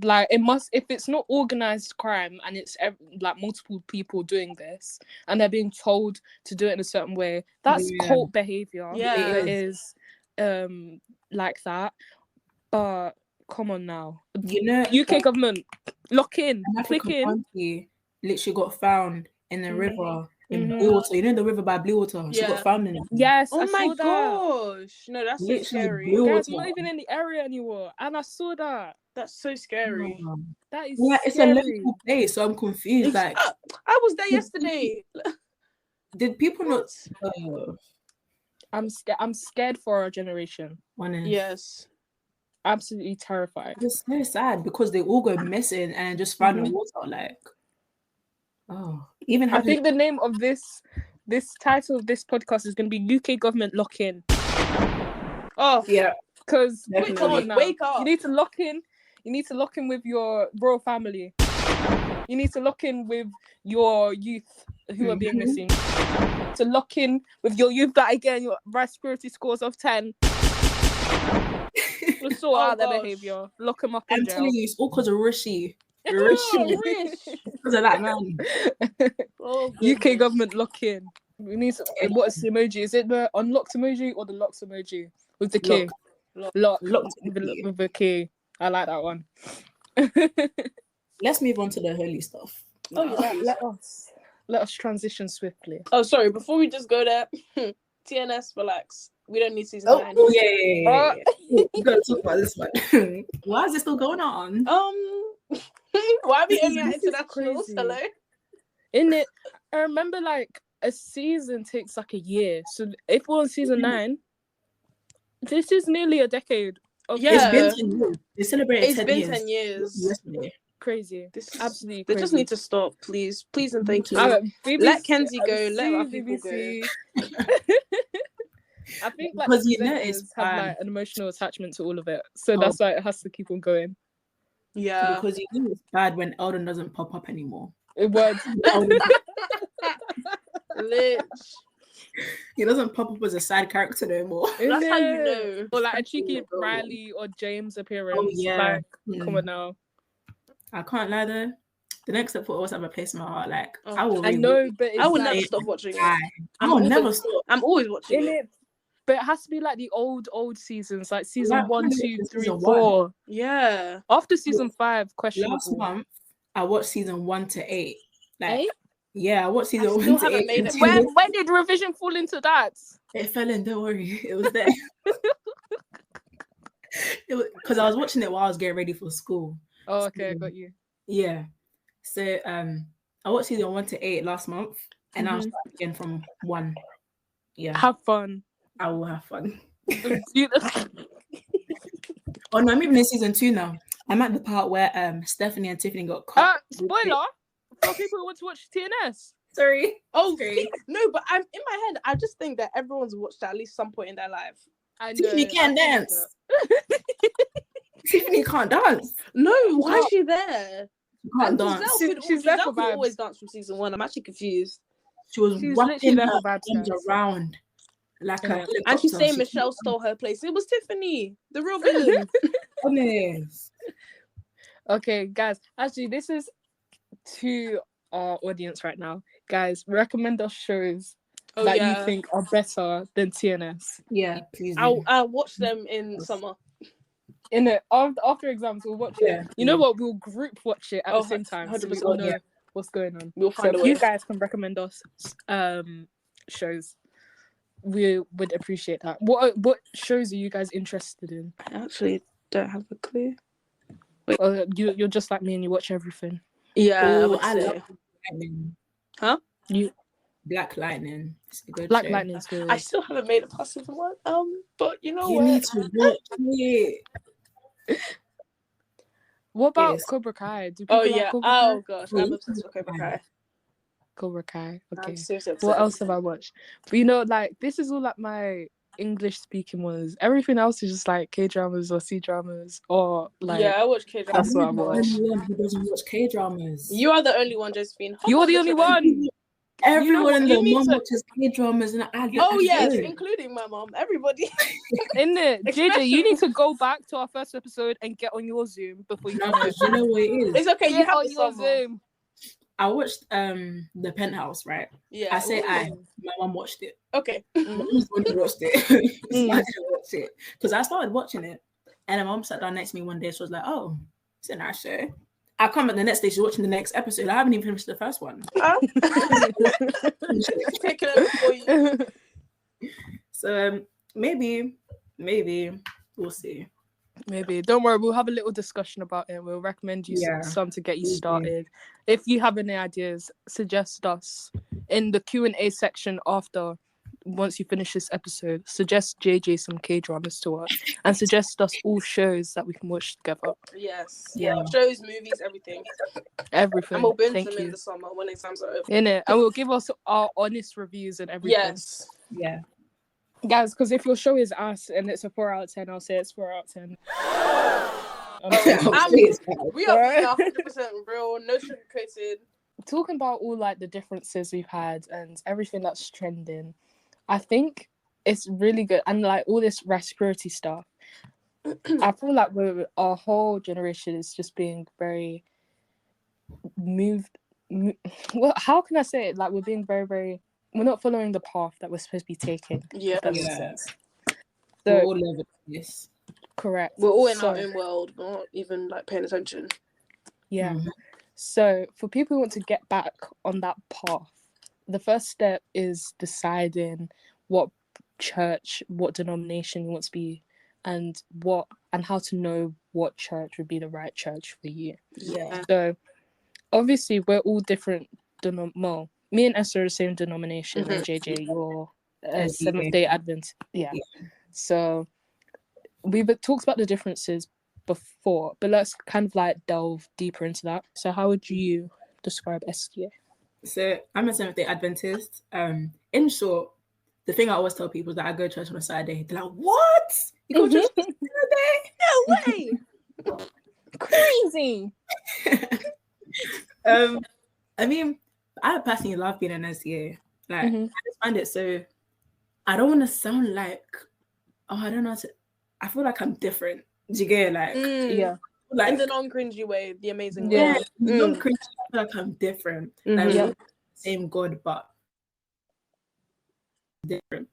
Like, it must, if it's not organized crime and it's like multiple people doing this and they're being told to do it in a certain way, that's cult behavior. It is like that. But come on now, UK government, lock in, click in. Literally got found in the river in Blue Water. You know the river by Blue Water. She got found in it. Yes. Oh my gosh! No, that's so scary. Guys, not even in the area anymore, and I saw that. That's so scary. That is it's a local place, so I'm confused. Like, I was there yesterday. Did people not? I'm scared for our generation. Yes. Absolutely terrified. It's so sad because they all go missing and just found in water. Like, I think the name of this title of this podcast is going to be UK government lock in. Oh yeah, because come on, wake up. You need to lock in. You need to lock in with your royal family. You need to lock in with your youth who are being missing. To lock in with your youth that again your respiratory scores of 10. To sort out their behavior. Lock them up in jail. I'm telling you, it's all because of Rishi. Because of that man. UK government lock in. We need to, what's the emoji? Is it the unlocked emoji or the locks emoji with the key? Lock with the key. I like that one. Let's move on to the holy stuff. Let us transition swiftly. Oh, sorry. Before we just go there, TNS, relax. We don't need season 9. Oh yeah. You gotta talk about this one. Why is it still going on? Why are we only at internationals? Hello. In it, I remember like a season takes like a year. So if we're on season 9, this is nearly a decade. It's been 10 years. They celebrated 10 years. It's been 10 years. Yesterday. Crazy. This is absolutely crazy. They just need to stop, please and thank you. Let Kenzie go. Let our people go. I think like because have like an emotional attachment to all of it, so that's why it has to keep on going. Yeah, because it's bad when Eldon doesn't pop up anymore. It was. He doesn't pop up as a side character no more. That's how you know. Or like a cheeky Riley or James appearance. Oh yeah, like, come on now. I can't lie though. The next episode always have a place in my heart. Like I know, but I will never stop watching it. I will never stop. I'm always watching it. But it has to be like the old seasons, like season 1, 2, 3, 4. Yeah. After season 5, questionable. Last month, I watched season 1 to 8. Like, 8? Yeah, I watched season 1 to 8. When did revision fall into that? It fell in. Don't worry, it was there. Because I was watching it while I was getting ready for school. Oh, okay, I got you. Yeah. So I watched season 1 to 8 last month, and I was again from 1. Have fun. I will have fun. Oh no, I'm even in season 2 now. I'm at the part where Stephanie and Tiffany got caught. Spoiler for people who want to watch TNS. Sorry. Oh, no, but I'm in my head. I just think that everyone's watched at least some point in their life. I know. Tiffany can't dance. Tiffany can't dance. No, why is she there? She can't dance. She's there for vibes. Always danced from season 1. I'm actually confused. She was wrapping her arms around like a helicopter. And she's saying Michelle stole her place. It was Tiffany, the real villain. Honest. Okay, guys. Actually, this is to our audience right now. Guys, recommend us shows that you think are better than TNS. Yeah, please. I'll watch them in summer. In it after exams, we'll watch it. You know what? We'll group watch it at the same time. 100%, so we all know what's going on. We'll find a way. You guys can recommend us shows. We would appreciate that. What shows are you guys interested in? I actually don't have a clue. Wait. You're just like me and you watch everything. Yeah, I love Lightning. Huh? Black Lightning. Black Lightning's good. I still haven't made it past season 1. But you know you what? need to watch it. What about Cobra Kai? Like Cobra Kai? Gosh, I'm obsessed with Cobra Kai. Cobra Kai. Okay. Seriously obsessed. What else have I watched? But you know, like this is all like my English speaking ones. Everything else is just like K-dramas or C-dramas or like. Yeah, I watch K-dramas. That's what I watch. I'm the only one who doesn't watch K-dramas. You are the only one, Josephine. You're the only one. Everyone in the mom watches K-dramas and yes, including my mom. Everybody. In it, JJ, you need to go back to our first episode and get on your Zoom before you. No, you know what it is. It's okay. Get you have on your Zoom. I watched The Penthouse, right? Yeah. I say my mom watched it. Okay. My mom's the one who watched it. I didn't watch it because I started watching it, and my mom sat down next to me one day. She was like, "Oh, it's a nice show." I come back the next day. She's watching the next episode. I haven't even finished the first one. Taking it for you. So maybe we'll see. Maybe. Don't worry, we'll have a little discussion about it. We'll recommend you some to get you started. If you have any ideas, suggest us in the Q&A section once you finish this episode. Suggest JJ some K-dramas to watch and suggest us all shows that we can watch together. Yes. Yeah. Shows, movies, everything. Everything. And we'll binge them in the summer when exams are over. In it. And we'll give us our honest reviews and everything. Yes. Yeah. Guys, because if your show is ass and it's a 4 out of 10, I'll say it's 4 out of 10. We are 100% real, no sugarcoated. Talking about all like the differences we've had and everything that's trending, I think it's really good. And like all this respiratory stuff, I feel like our whole generation is just being very moved. Well, how can I say it? Like we're being very, very. We're not following the path that we're supposed to be taking. Yeah. That makes sense. So, we're all over this. Correct. We're all in our own world. We're not even like paying attention. Yeah. Mm-hmm. So for people who want to get back on that path, the first step is deciding what church, what denomination you want to be, and how to know what church would be the right church for you. Yeah. So obviously we're all different. Me and Esther are the same denomination, and JJ, you're Seventh-day Adventist. Yeah. So we've talked about the differences before, but let's kind of like delve deeper into that. So how would you describe SDA? So I'm a Seventh-day Adventist. In short, the thing I always tell people is that I go to church on a Saturday. They're like, "What? You go to church on a Saturday? No way!" Crazy. I mean, I personally love being an SDA. Like, I just find it so. I don't want to sound like, I don't know. I feel like I'm different. Do you get it? Like, like in the non-cringy way, the amazing way. Yeah, non-cringy. I feel like I'm different. Like, same God, but different.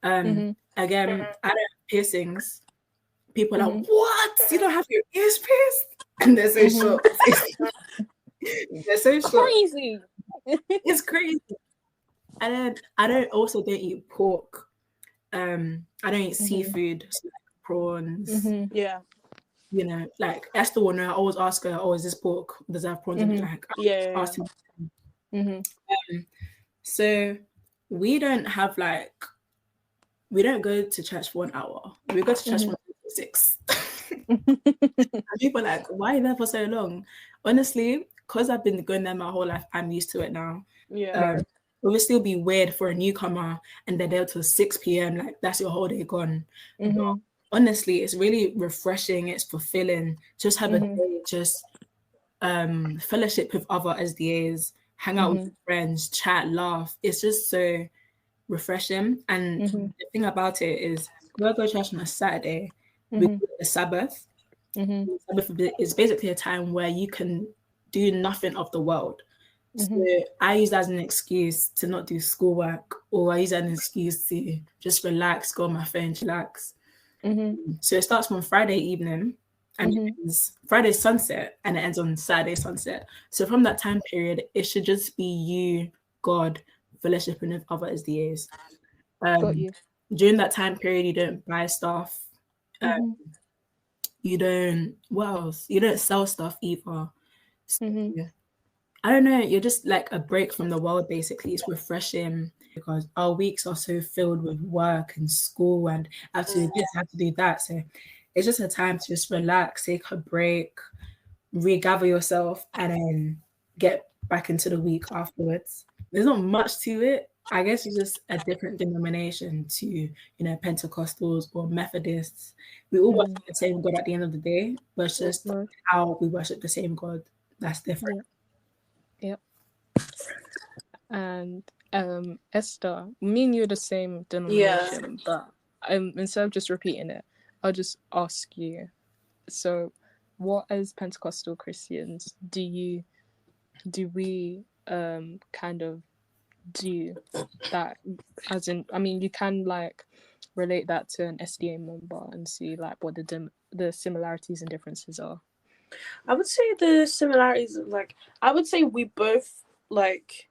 Again, I don't have piercings. People are like, "What? You don't have your ears pierced?" And they're so short. They're so short. Crazy. It's crazy. And then I don't eat pork. I don't eat seafood, so like prawns. Yeah. You know, like Esther will know. I always ask her, "Oh, is this pork? Does it have prawns?" And like, ask him. So we don't have like we don't go to church for 1 hour. We go to church from 6. And people are like, why are you there for so long? Honestly, because I've been going there my whole life, I'm used to it now. Yeah. It would still be weird for a newcomer and they're there till 6 p.m. Like, that's your whole day gone. But honestly, it's really refreshing. It's fulfilling. Just have a day, just fellowship with other SDAs, hang out with friends, chat, laugh. It's just so refreshing. And the thing about it is, we go to church on a Saturday. We call it the Sabbath. The Sabbath is basically a time where you can do nothing of the world. So I use that as an excuse to not do schoolwork, or I use that as an excuse to just relax, go on my phone, relax. So it starts from Friday evening and it ends Friday sunset, and it ends on Saturday sunset. So from that time period, it should just be you, God, fellowshipping with other SDAs. Got you. During that time period, you don't buy stuff. You don't, what else? You don't sell stuff either. So, I don't know, you're just like a break from the world, basically. It's refreshing because our weeks are so filled with work and school and I have to do this, I have to do that. So it's just a time to just relax, take a break, regather yourself, and then get back into the week afterwards. There's not much to it. I guess it's just a different denomination to, you know, Pentecostals or Methodists. We all worship the same God at the end of the day, but it's just how we worship the same God that's different. Yep. And Esther, me and you are the same denomination, but instead of just repeating it, I'll just ask you. So, what as Pentecostal Christians do we kind of do that? As in, I mean, you can like relate that to an SDA member and see like what the similarities and differences are. I would say the similarities, like, I would say we both, like,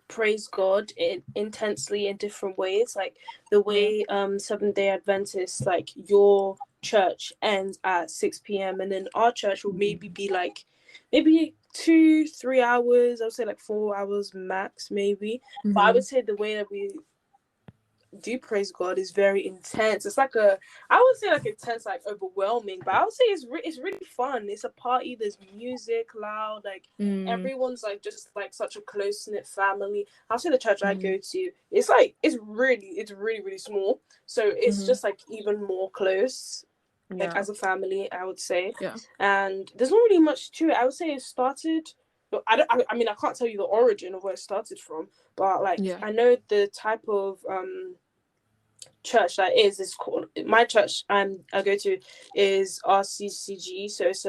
praise God intensely in different ways. Like, the way Seventh-day Adventists, like, your church ends at 6 p.m. and then our church will maybe be, like, maybe 2-3 hours. I would say, like, 4 hours max, maybe. But I would say the way that we do praise God is very intense. It's like I would say like intense, like overwhelming, but I would say it's really fun. It's a party. There's music, loud, like everyone's like just like such a close knit family. I'll say the church I go to, it's really small, so it's just like even more close, like as a family, I would say. And there's not really much to it. I would say it started. I mean, I can't tell you the origin of where it started from, but like I know the type of church that is called, my church I go to is RCCG, so it's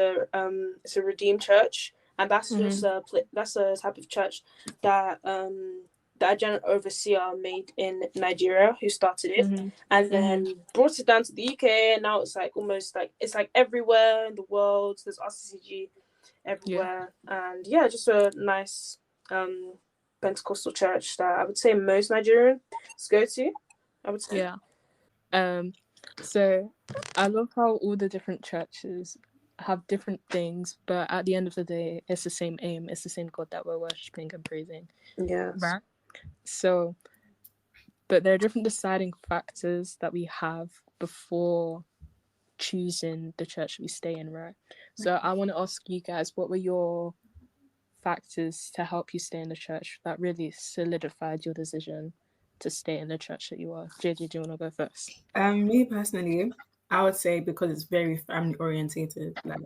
a Redeemed church, and that's just that's a type of church that the adjunct overseer made in Nigeria, who started it, and then brought it down to the UK, and now it's like almost like it's like everywhere in the world. There's RCCG everywhere, and just a nice Pentecostal church that I would say most Nigerians go to, I would say. So I love how all the different churches have different things, but at the end of the day, it's the same aim. It's the same God that we're worshipping and praising. Right? So, but there are different deciding factors that we have before choosing the church we stay in, right? So I want to ask you guys, what were your factors to help you stay in the church that really solidified your decision to stay in the church that you are? JJ, do you want to go first? Me personally, I would say because it's very family orientated. Like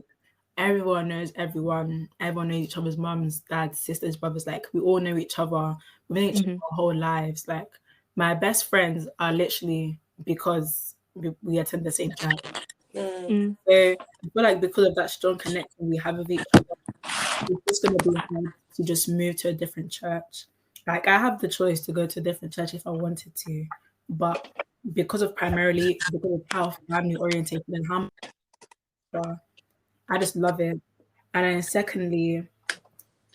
everyone knows everyone knows each other's mums, dads, sisters, brothers. Like we all know each other. We've known each other our whole lives. Like my best friends are literally because we attend the same church. So I feel like because of that strong connection we have with each other, it's just gonna be hard to just move to a different church. Like I have the choice to go to a different church if I wanted to, but because of how family oriented and how I just love it. And then secondly,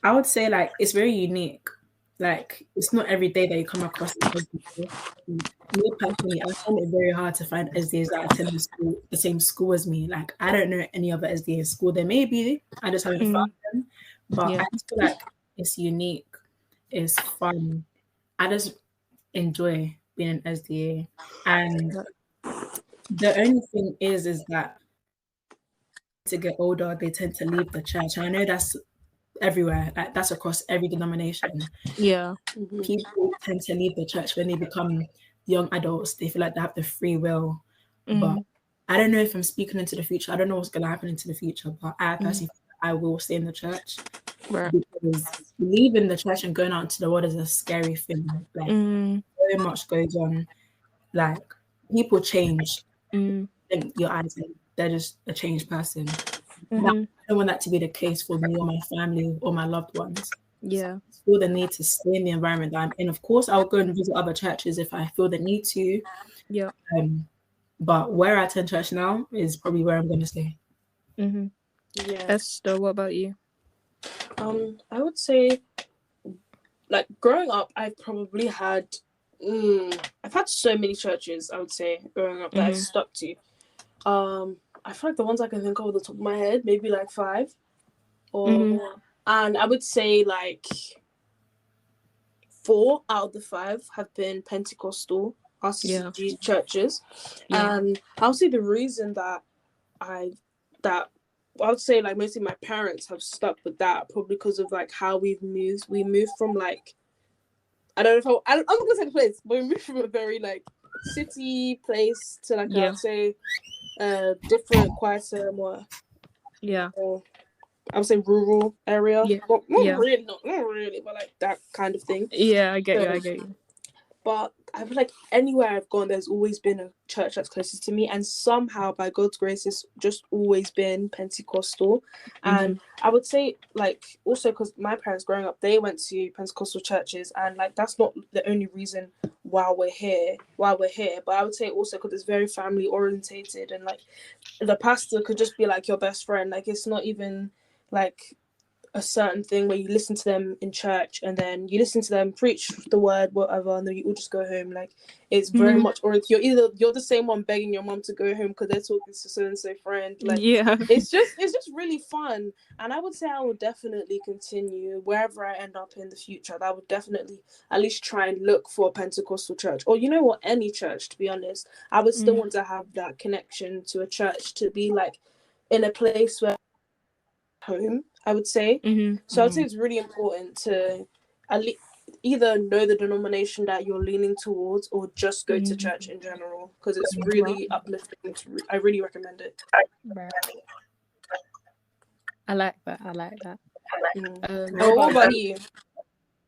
I would say like it's very unique. Like it's not every day that you come across it. Me personally, I find it very hard to find SDAs that attend the same school as me. Like I don't know any other SDA school. There may be, I just haven't found them. But I just feel like it's unique, it's fun. I just enjoy being an SDA. And the only thing is that to get older, they tend to leave the church. And I know that's everywhere. Like, that's across every denomination. Yeah. People tend to leave the church when they become young adults. They feel like they have the free will. But I don't know if I'm speaking into the future. I don't know what's going to happen into the future. But I personally I will stay in the church. Right. Because leaving the church and going out into the world is a scary thing. Like, so much goes on. Like, people change in your eyes, and they're just a changed person. Now, I don't want that to be the case for me or my family or my loved ones. Yeah. I feel the need to stay in the environment that I'm in. Of course, I'll go and visit other churches if I feel the need to. Yeah. But where I attend church now is probably where I'm going to stay. Yeah. Esther, what about you? I would say, like, growing up, I probably had, I've had so many churches, I would say, growing up that I've stuck to. I feel like the ones I can think of at the top of my head, maybe like 5 or more. And I would say like 4 out of the 5 have been Pentecostal RCCG churches. And I would say the reason that I would say like mostly my parents have stuck with that probably because of like how we've moved. We moved from like, I don't know if I'm not gonna say the place, but we moved from a very like city place to like I'd say different, quieter, more I would say rural area. Well, not really, but like that kind of thing. Yeah, I get you. But I feel like anywhere I've gone, there's always been a church that's closest to me, and somehow, by God's grace, it's just always been Pentecostal. And I would say, like, also because my parents growing up, they went to Pentecostal churches, and like that's not the only reason why we're here. But I would say also because it's very family orientated, and like the pastor could just be like your best friend. Like it's not even like a certain thing where you listen to them in church and then you listen to them preach the word, whatever, and then you all just go home. Like it's very much, or you're the same one begging your mom to go home because they're talking to so and so friend. Like it's just really fun. And I would say I will definitely continue wherever I end up in the future. I would definitely at least try and look for a Pentecostal church, or you know what, any church, to be honest. I would still want to have that connection to a church, to be like in a place where home, I would say. So I would say it's really important to at least either know the denomination that you're leaning towards or just go to church in general, because it's really uplifting. I really recommend it. Right. I like that. What about you?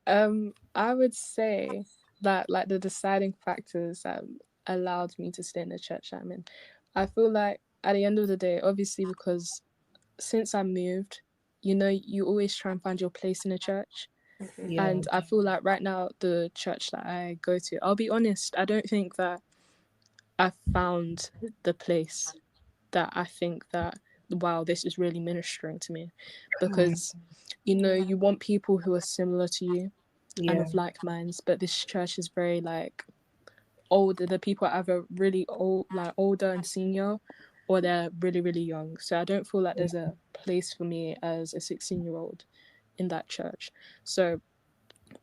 I would say that like the deciding factors that allowed me to stay in the church I'm in, I feel like at the end of the day, obviously, because since I moved, you know, you always try and find your place in a church. And I feel like right now, the church that I go to, I'll be honest, I don't think that I found the place that I think that, wow, this is really ministering to me. Because, you know, you want people who are similar to you and of like minds, but this church is very like older. The people are either really old, like older and senior, or they're really, really young. So I don't feel like there's a place for me as a 16-year-old in that church. So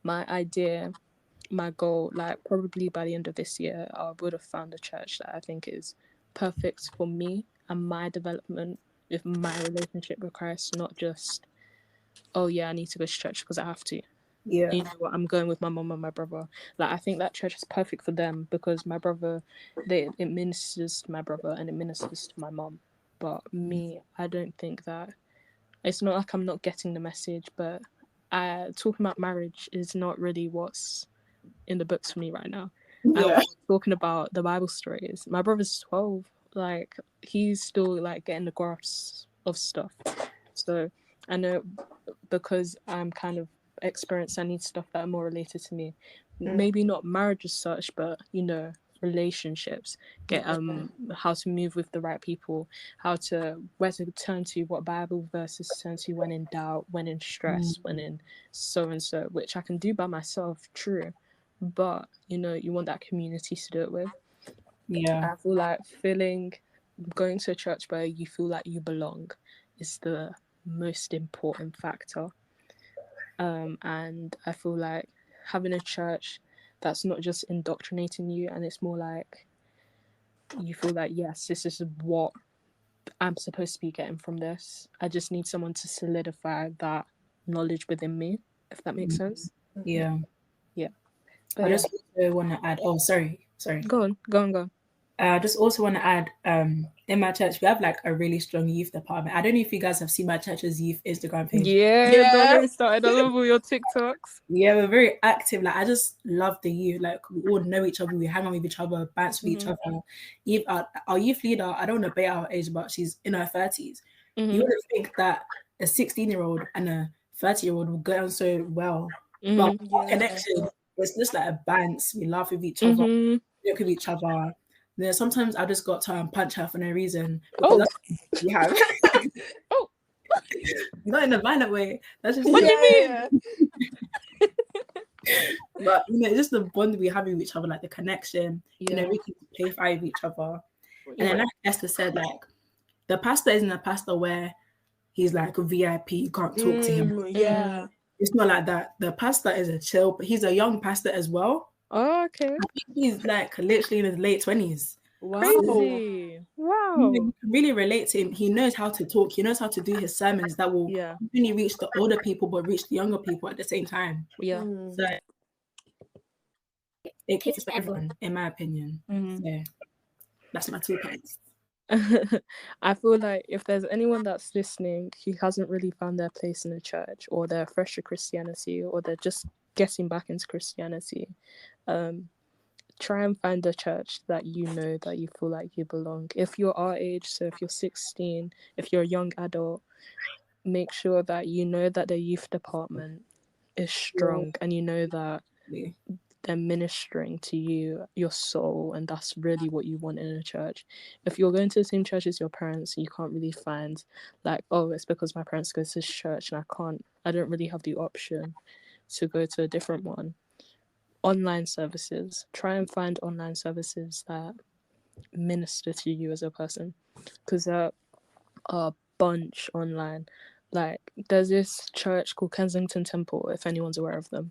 my idea, my goal, like probably by the end of this year, I would have found a church that I think is perfect for me and my development with my relationship with Christ, not just, oh yeah, I need to go to church because I have to. You know what, I'm going with my mom and my brother. Like I think that church is perfect for them because my brother, it ministers to my brother and it ministers to my mom. But me, I don't think that. It's not like I'm not getting the message, but talking about marriage is not really what's in the books for me right now. I'm talking about the Bible stories. My brother's 12. Like he's still like getting the grasp of stuff. So I know because I'm kind of experienced, I need stuff that are more related to me. Maybe not marriage as such, but you know, relationships. Get how to move with the right people, where to turn to, what Bible verses to turn to when in doubt, when in stress, when in so and so, which I can do by myself, true. But you know, you want that community to do it with. I feel like going to a church where you feel like you belong is the most important factor. And I feel like having a church that's not just indoctrinating you, and it's more like you feel that, yes, this is what I'm supposed to be getting from this. I just need someone to solidify that knowledge within me, if that makes sense. Yeah. But I just also want to add, sorry. Go on. I just also want to add, in my church, we have like a really strong youth department. I don't know if you guys have seen my church's youth Instagram page. Yeah. Don't get me started. I love all your TikToks. Yeah, we're very active. Like, I just love the youth. Like, we all know each other. We hang on with each other, bounce with each other. Our youth leader, I don't want to bait our age, but she's in her 30s. You wouldn't think that a 16-year-old and a 30-year-old will get on so well. But our connection, it's just like a bounce. We laugh with each other, joke with each other. Then sometimes I just got to punch her for no reason. Because that's what we have. Not in a violent way. That's just what do you mean? But it's just the bond we have with each other, like the connection. We can play fight with each other. And then like Esther said, like the pastor isn't a pastor where he's like a VIP, you can't talk to him. Yeah. It's not like that. The pastor is a chill, but he's a young pastor as well. Oh, okay. I think he's like literally in his late 20s. Wow. Crazy. Wow. You can really relate to him. He knows how to talk. He knows how to do his sermons that will only reach the older people, but reach the younger people at the same time. Yeah. So it caters for everyone, in my opinion. So that's my 2 points. I feel like if there's anyone that's listening who hasn't really found their place in the church, or they're fresh to Christianity, or they're just getting back into Christianity, try and find a church that you know that you feel like you belong. If you're our age, so if you're 16, if you're a young adult, make sure that you know that the youth department is strong and you know that they're ministering to you, your soul, and that's really what you want in a church. If you're going to the same church as your parents, you can't really find like, oh, it's because my parents go to this church and I don't really have the option to go to a different one. Online services, try and find online services that minister to you as a person, because there are a bunch online. Like there's this church called Kensington Temple, if anyone's aware of them.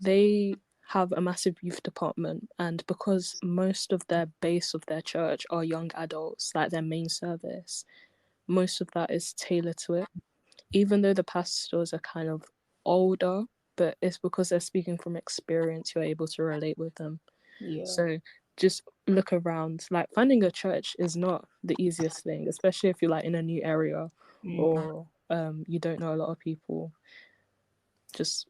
They have a massive youth department, and because most of their base of their church are young adults, like their main service, most of that is tailored to it, even though the pastors are kind of older, but it's because they're speaking from experience, you're able to relate with them. So just look around. Like finding a church is not the easiest thing, especially if you're like in a new area or you don't know a lot of people. Just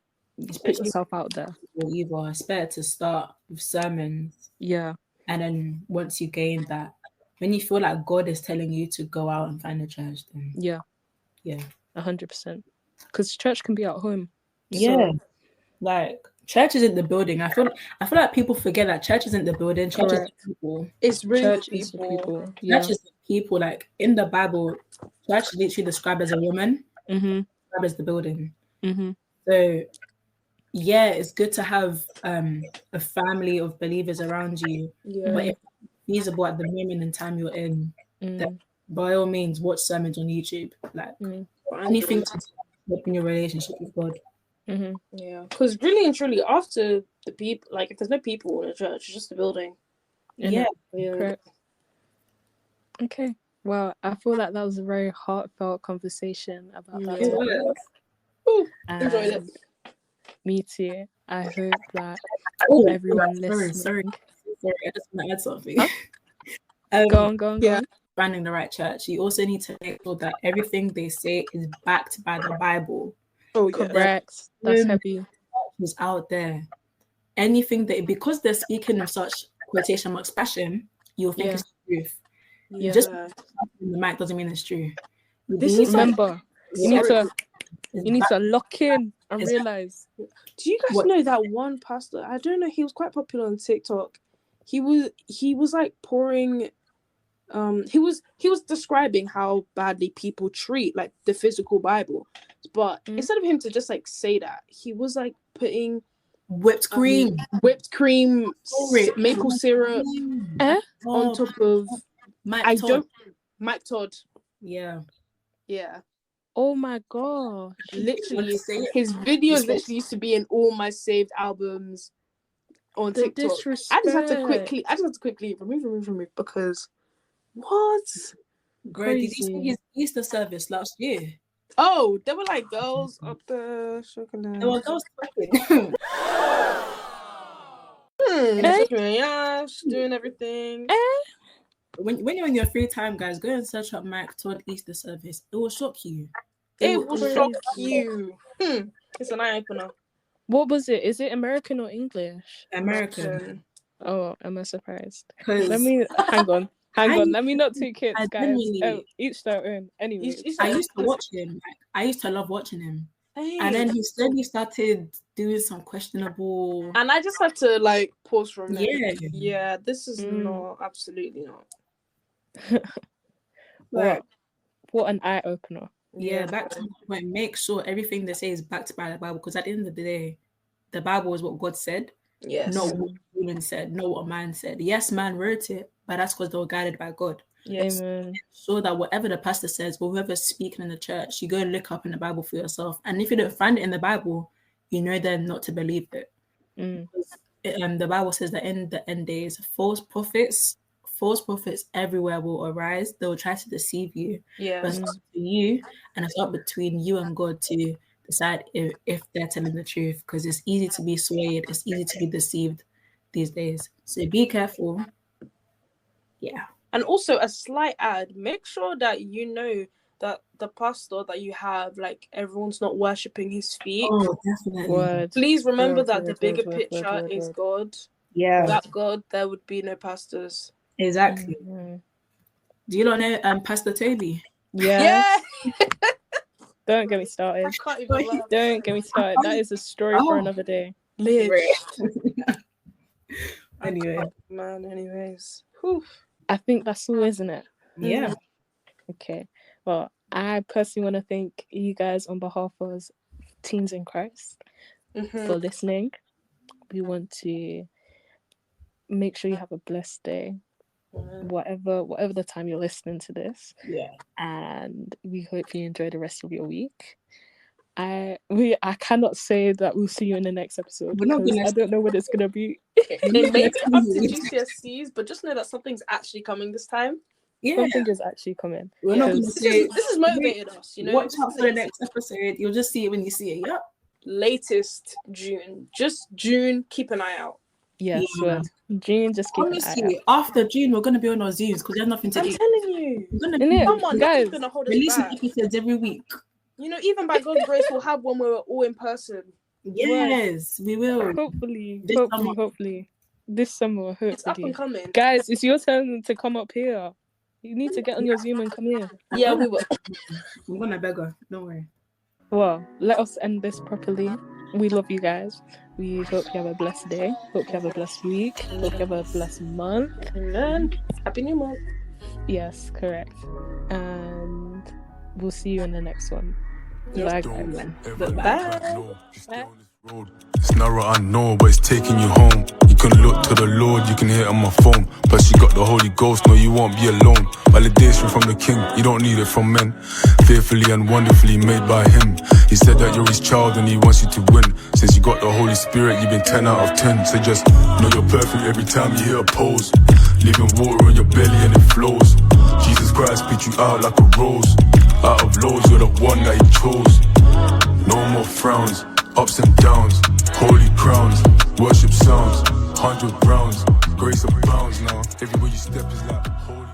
put yourself out there. Either it's better to start with sermons, and then once you gain that, when you feel like God is telling you to go out and find a church, then 100%, because church can be at home. Like church isn't the building. I feel like people forget that church isn't the building. Church is people. It's really church people. Is people. Church is people. Like in the Bible, church is literally described as a woman. Described as the building. So it's good to have a family of believers around you. But if it's feasible at the moment in time you're in, then by all means watch sermons on YouTube. Like anything to help in your relationship with God. Because really and truly, after the people, like if there's no people in a church, it's just a building. Correct. Okay, well, I feel like that was a very heartfelt conversation about that topic. Enjoyed it. Me too. I hope that everyone listening. Sorry, I just want to add something. Go on. Finding the right church, you also need to make sure that everything they say is backed by the Bible. Correct. That's heavy. Who's out there? Anything because they're speaking of such quotation marks passion, you'll think it's truth. Just in the mic doesn't mean it's true. Remember, you need to lock in and realize. Do you guys know that one pastor? I don't know. He was quite popular on TikTok. He was like pouring. He was describing how badly people treat like the physical Bible, but instead of him to just like say that, he was like putting whipped cream, maple syrup on top of Mike Todd. Yeah. Oh my god! Literally, his videos literally used to be in all my saved albums. on The TikTok. disrespect. I just have to quickly remove because what? Bro, did you see his Easter service last year? Oh, there were like girls up there. There were girls twerking. Yeah, she's doing everything. When you're in your free time, guys, go and search up Mike Todd Easter service. It will shock you. It will shock you. It's an eye opener. What was it? Is it American or English? American. Oh, am I surprised? Let me hang on. Let me not take kids, guys. Each their own. Anyway, I used to watch him. I used to love watching him. Hey. And then he slowly started doing some questionable. And I just had to like pause from there. Yeah, this is not, absolutely not. What an eye opener. Yeah, back to the point. Make sure everything they say is backed by the Bible, because at the end of the day, the Bible is what God said. Yes. Not what woman said, not what man said. Yes, man wrote it, but that's because they were guided by God. Yes. Amen. So that whatever the pastor says, or whoever's speaking in the church, you go and look up in the Bible for yourself. And if you don't find it in the Bible, you know then not to believe it. The Bible says that in the end days, false prophets everywhere will arise. They will try to deceive you. Yeah. But it's up to you, and it's up between you and God to decide if they're telling the truth, because it's easy to be swayed, it's easy to be deceived these days. So be careful. Yeah. And also a slight ad, make sure that you know that the pastor that you have, like, everyone's not worshipping his feet. Oh, definitely. Please remember that the bigger picture is God. Yeah. Without God, there would be no pastors. Exactly. Do you not know Pastor Toby? Yeah. Don't get me started. Don't get me started. That is a story for another day. Anyway. Man, anyways. Whew. I think that's all, isn't it? Yeah. Okay. Well, I personally want to thank you guys on behalf of Teens in Christ for listening. We want to make sure you have a blessed day, whatever the time you're listening to this. Yeah. And we hope you enjoy the rest of your week. I cannot say that we'll see you in the next episode because I don't know what it's gonna be. It may be up to GCSEs, but just know that something's actually coming this time. Yeah, something is actually coming. We're not gonna say this has motivated us. You know, watch out for the next episode. You'll just see it when you see it. Yep. Latest June, just June. Keep an eye out. Yes, June. Just keep an eye out. After June, we're gonna be on our Zooms because there's nothing to do. I'm telling you, we're gonna be someone guys gonna hold us releasing back. episodes every week. You know, even by God's grace, we'll have one where we're all in person. Yes, we will. Hopefully, this summer. It's up and coming. Guys, it's your turn to come up here. You need to get on your Zoom and come here. Yeah, we will. I'm gonna beg her. Don't worry. Well, let us end this properly. We love you guys. We hope you have a blessed day. Hope you have a blessed week. Hope you have a blessed month. And happy new month. Yes, correct. And we'll see you in the next one. Bye, guys. Bye. It's narrow, I know, but it's taking you home. You can look to the Lord, you can hear it on my phone. But she got the Holy Ghost, no, you won't be alone. Validation from the King, you don't need it from men. Fearfully and wonderfully made by Him. He said that you're His child and He wants you to win. Since you got the Holy Spirit, you've been 10 out of 10. So just know you're perfect every time you hear a pose. Leaving water in your belly and it flows. Jesus Christ picked you out like a rose. Out of loads, you're the one that He chose. No more frowns, ups and downs, holy crowns, worship sounds, 100 rounds, grace abounds now. Everywhere you step is like holy.